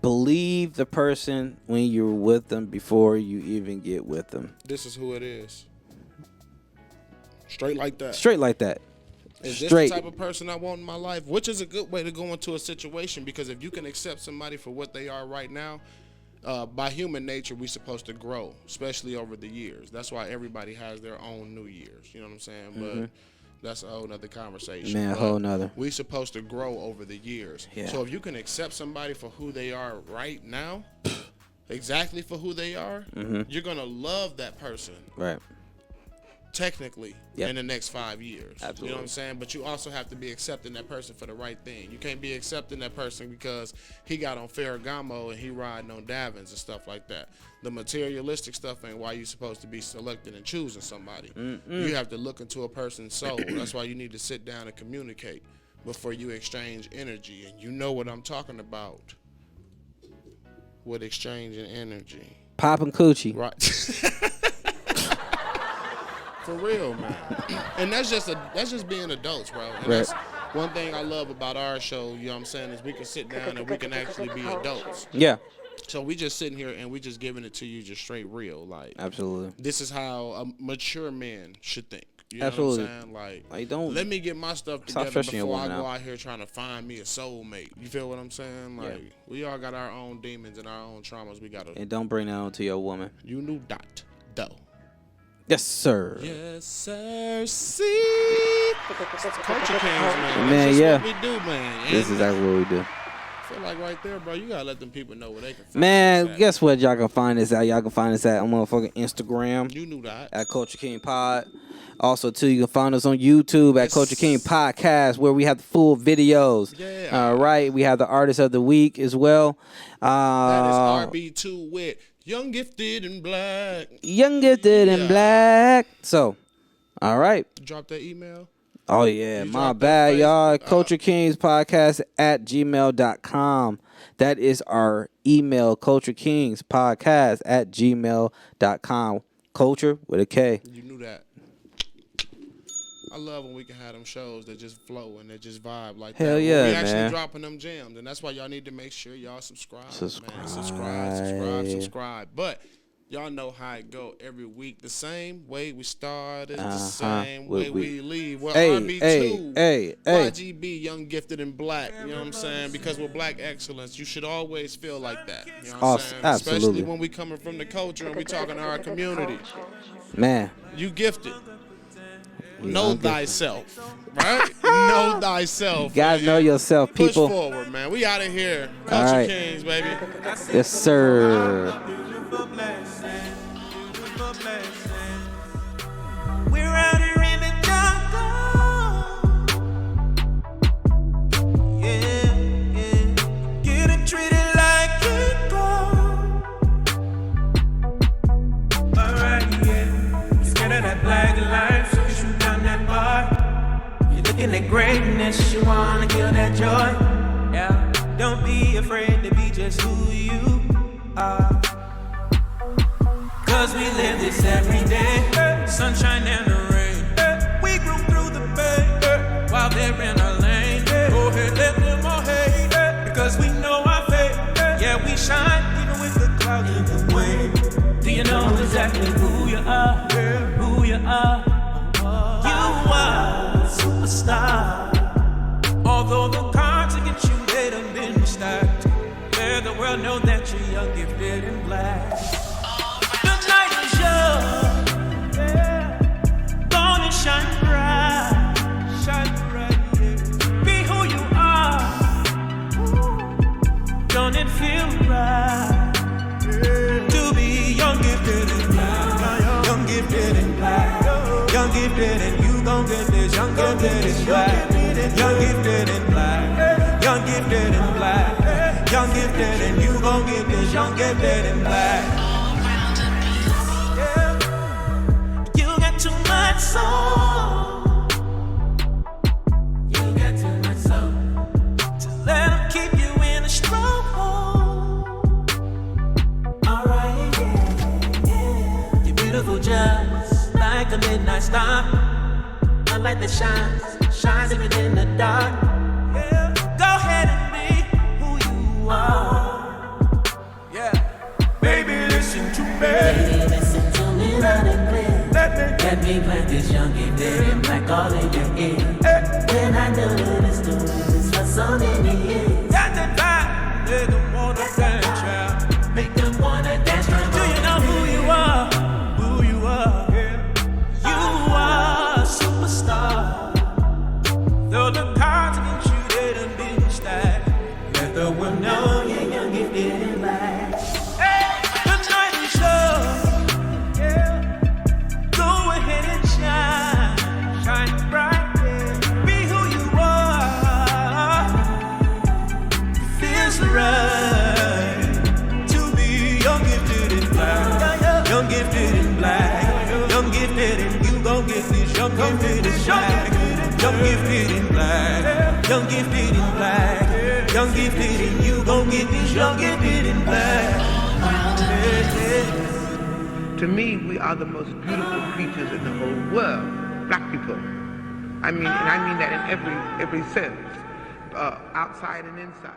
Speaker 5: believe the person when you're with them before you even get with them.
Speaker 4: This is who it is. Straight like that.
Speaker 5: Straight like that.
Speaker 4: Is this
Speaker 5: Straight.
Speaker 4: the type of person I want in my life? Which is a good way to go into a situation because if you can accept somebody for what they are right now, by human nature, we're supposed to grow, especially over the years. That's why everybody has their own New Year's. You know what I'm saying? But that's a whole nother conversation.
Speaker 5: Man, a
Speaker 4: But
Speaker 5: whole nother.
Speaker 4: We're supposed to grow over the years.
Speaker 5: Yeah.
Speaker 4: So if you can accept somebody for who they are right now, exactly for who they are, you're going to love that person.
Speaker 5: Right.
Speaker 4: Technically,
Speaker 5: Yep.
Speaker 4: in the next 5 years.
Speaker 5: Absolutely.
Speaker 4: You know what I'm saying? But you also have to be accepting that person for the right thing. You can't be accepting that person because he got on Ferragamo and he riding on Davins and stuff like that. The materialistic stuff ain't why you supposed to be selecting and choosing somebody. You have to look into a person's soul. That's why you need to sit down and communicate before you exchange energy. And you know what I'm talking about with exchanging energy.
Speaker 5: Popping coochie.
Speaker 4: Right. For real, man. And that's just being adults, bro. And that's one thing I love about our show, you know what I'm saying, is we can sit down and we can actually be adults.
Speaker 5: Yeah.
Speaker 4: So we just sitting here and we just giving it to you just straight real. Like,
Speaker 5: Absolutely.
Speaker 4: this is how a mature man should think. You know
Speaker 5: Absolutely.
Speaker 4: what I'm saying? Like
Speaker 5: don't
Speaker 4: let me get my stuff
Speaker 5: stop
Speaker 4: together
Speaker 5: stressing your
Speaker 4: before I
Speaker 5: woman
Speaker 4: go
Speaker 5: out.
Speaker 4: out here trying to find me a soulmate. You feel what I'm saying? Like, we all got our own demons and our own traumas. We got to,
Speaker 5: And don't bring that on to your woman.
Speaker 4: you knew that, though.
Speaker 5: Yes, sir.
Speaker 4: Yes, sir. See, Culture Kings, man.
Speaker 5: Man,
Speaker 4: That's just
Speaker 5: yeah.
Speaker 4: what we do, man.
Speaker 5: This is exactly what we do.
Speaker 4: I feel like right there, bro. You gotta let them people know where they can find
Speaker 5: Man,
Speaker 4: us at.
Speaker 5: guess what? Y'all can find us at. Y'all can find us at on motherfucking Instagram
Speaker 4: You knew that.
Speaker 5: at Culture King Pod. Also, too, you can find us on YouTube at
Speaker 4: Yes.
Speaker 5: Culture King Podcast, where we have the full videos.
Speaker 4: Yeah.
Speaker 5: All right. We have the Artist of the Week as well.
Speaker 4: That is RB2 with Young, Gifted, and Black.
Speaker 5: Young, Gifted, and
Speaker 4: Yeah.
Speaker 5: Black. So, all right.
Speaker 4: Drop that email.
Speaker 5: Oh, yeah.
Speaker 4: You
Speaker 5: My
Speaker 4: dropped
Speaker 5: bad,
Speaker 4: that
Speaker 5: y'all.
Speaker 4: Facebook-
Speaker 5: Culture Kings Podcast at gmail.com. That is our email, Culture Kings Podcast at gmail.com. Culture with a K.
Speaker 4: You knew that. I love when we can have them shows that just flow and that just vibe like
Speaker 5: Hell
Speaker 4: that.
Speaker 5: yeah,
Speaker 4: We actually
Speaker 5: man.
Speaker 4: dropping them gems, and that's why y'all need to make sure y'all subscribe.
Speaker 5: Subscribe.
Speaker 4: Subscribe. But y'all know how it go every week. The same way we start is the same way we leave. Well, RB2, YGB, Young, Gifted, and Black. You know what I'm saying? Because with Black excellence, you should always feel like that. You know what I'm saying?
Speaker 5: Absolutely.
Speaker 4: Especially when we coming from the culture and we talking to our community.
Speaker 5: Man.
Speaker 4: You gifted. Know thyself, right? Know thyself.
Speaker 5: You gotta know yourself, people.
Speaker 4: Push forward, man. We out of here. Culture
Speaker 5: All right.
Speaker 4: Kings, baby.
Speaker 5: Yes, sir.
Speaker 1: We're out here in the jungle. Yeah. Getting treated like equal. Alright, yeah. You scared of that black life, so you shoot down that bar. You're looking at greatness, you wanna kill that joy. Yeah. Don't be afraid to be just who you are. Cause we live this every day, sunshine and the rain. We grew through the pain while they're in our lane. Go ahead, let them all hate, because we know our fate. Yeah, we shine even with the clouds in the way. Do you know exactly who you are? Who you are? You are a superstar. Although the cards against you, they done been stacked. Let the world know that you're young, gifted, and black. Gonna shine bright, yeah. Be who you are. Don't it feel right? Yeah. To be young, gifted, and black. Young, gifted, and black. Young, gifted, and you gon' get this. Young, gifted, and black. Young, gifted, and black. Young, gifted, and black. Young, gifted, and you gon' get this. Young, gifted, and black. Soul. You got too much soul to let them keep you in a stronghold. Alright, yeah. You're beautiful just like a midnight star. A light that shines even in the dark. Yeah. Go ahead and be who you are. Yeah. Baby, listen to me.
Speaker 3: Baby, listen to me loud and clear. Let me plant this young gifted and black all in your ear. When I know that it's doing this for so many years.
Speaker 1: Got that vibe, make them wanna dance, child.
Speaker 3: Make them wanna dance.
Speaker 1: Do you know who you are? Who you are? You are a superstar. Though the cards against you, they done been stacked. Let the world know you're young, gifted, and black. The night is young. Yeah. Shine bright, yeah. Be who you are. It feels right to be young, gifted, and black. Young, gifted, and black. Young, gifted, and you gon' get this. Young, gifted, and black. Young, gifted, and black. Young, gifted, and black. Young, gifted, and you gon' get this. Young, gifted, and black.
Speaker 6: To me, we are the most beautiful creatures in the whole world. Black people. I mean, and I mean that in every sense, outside and inside.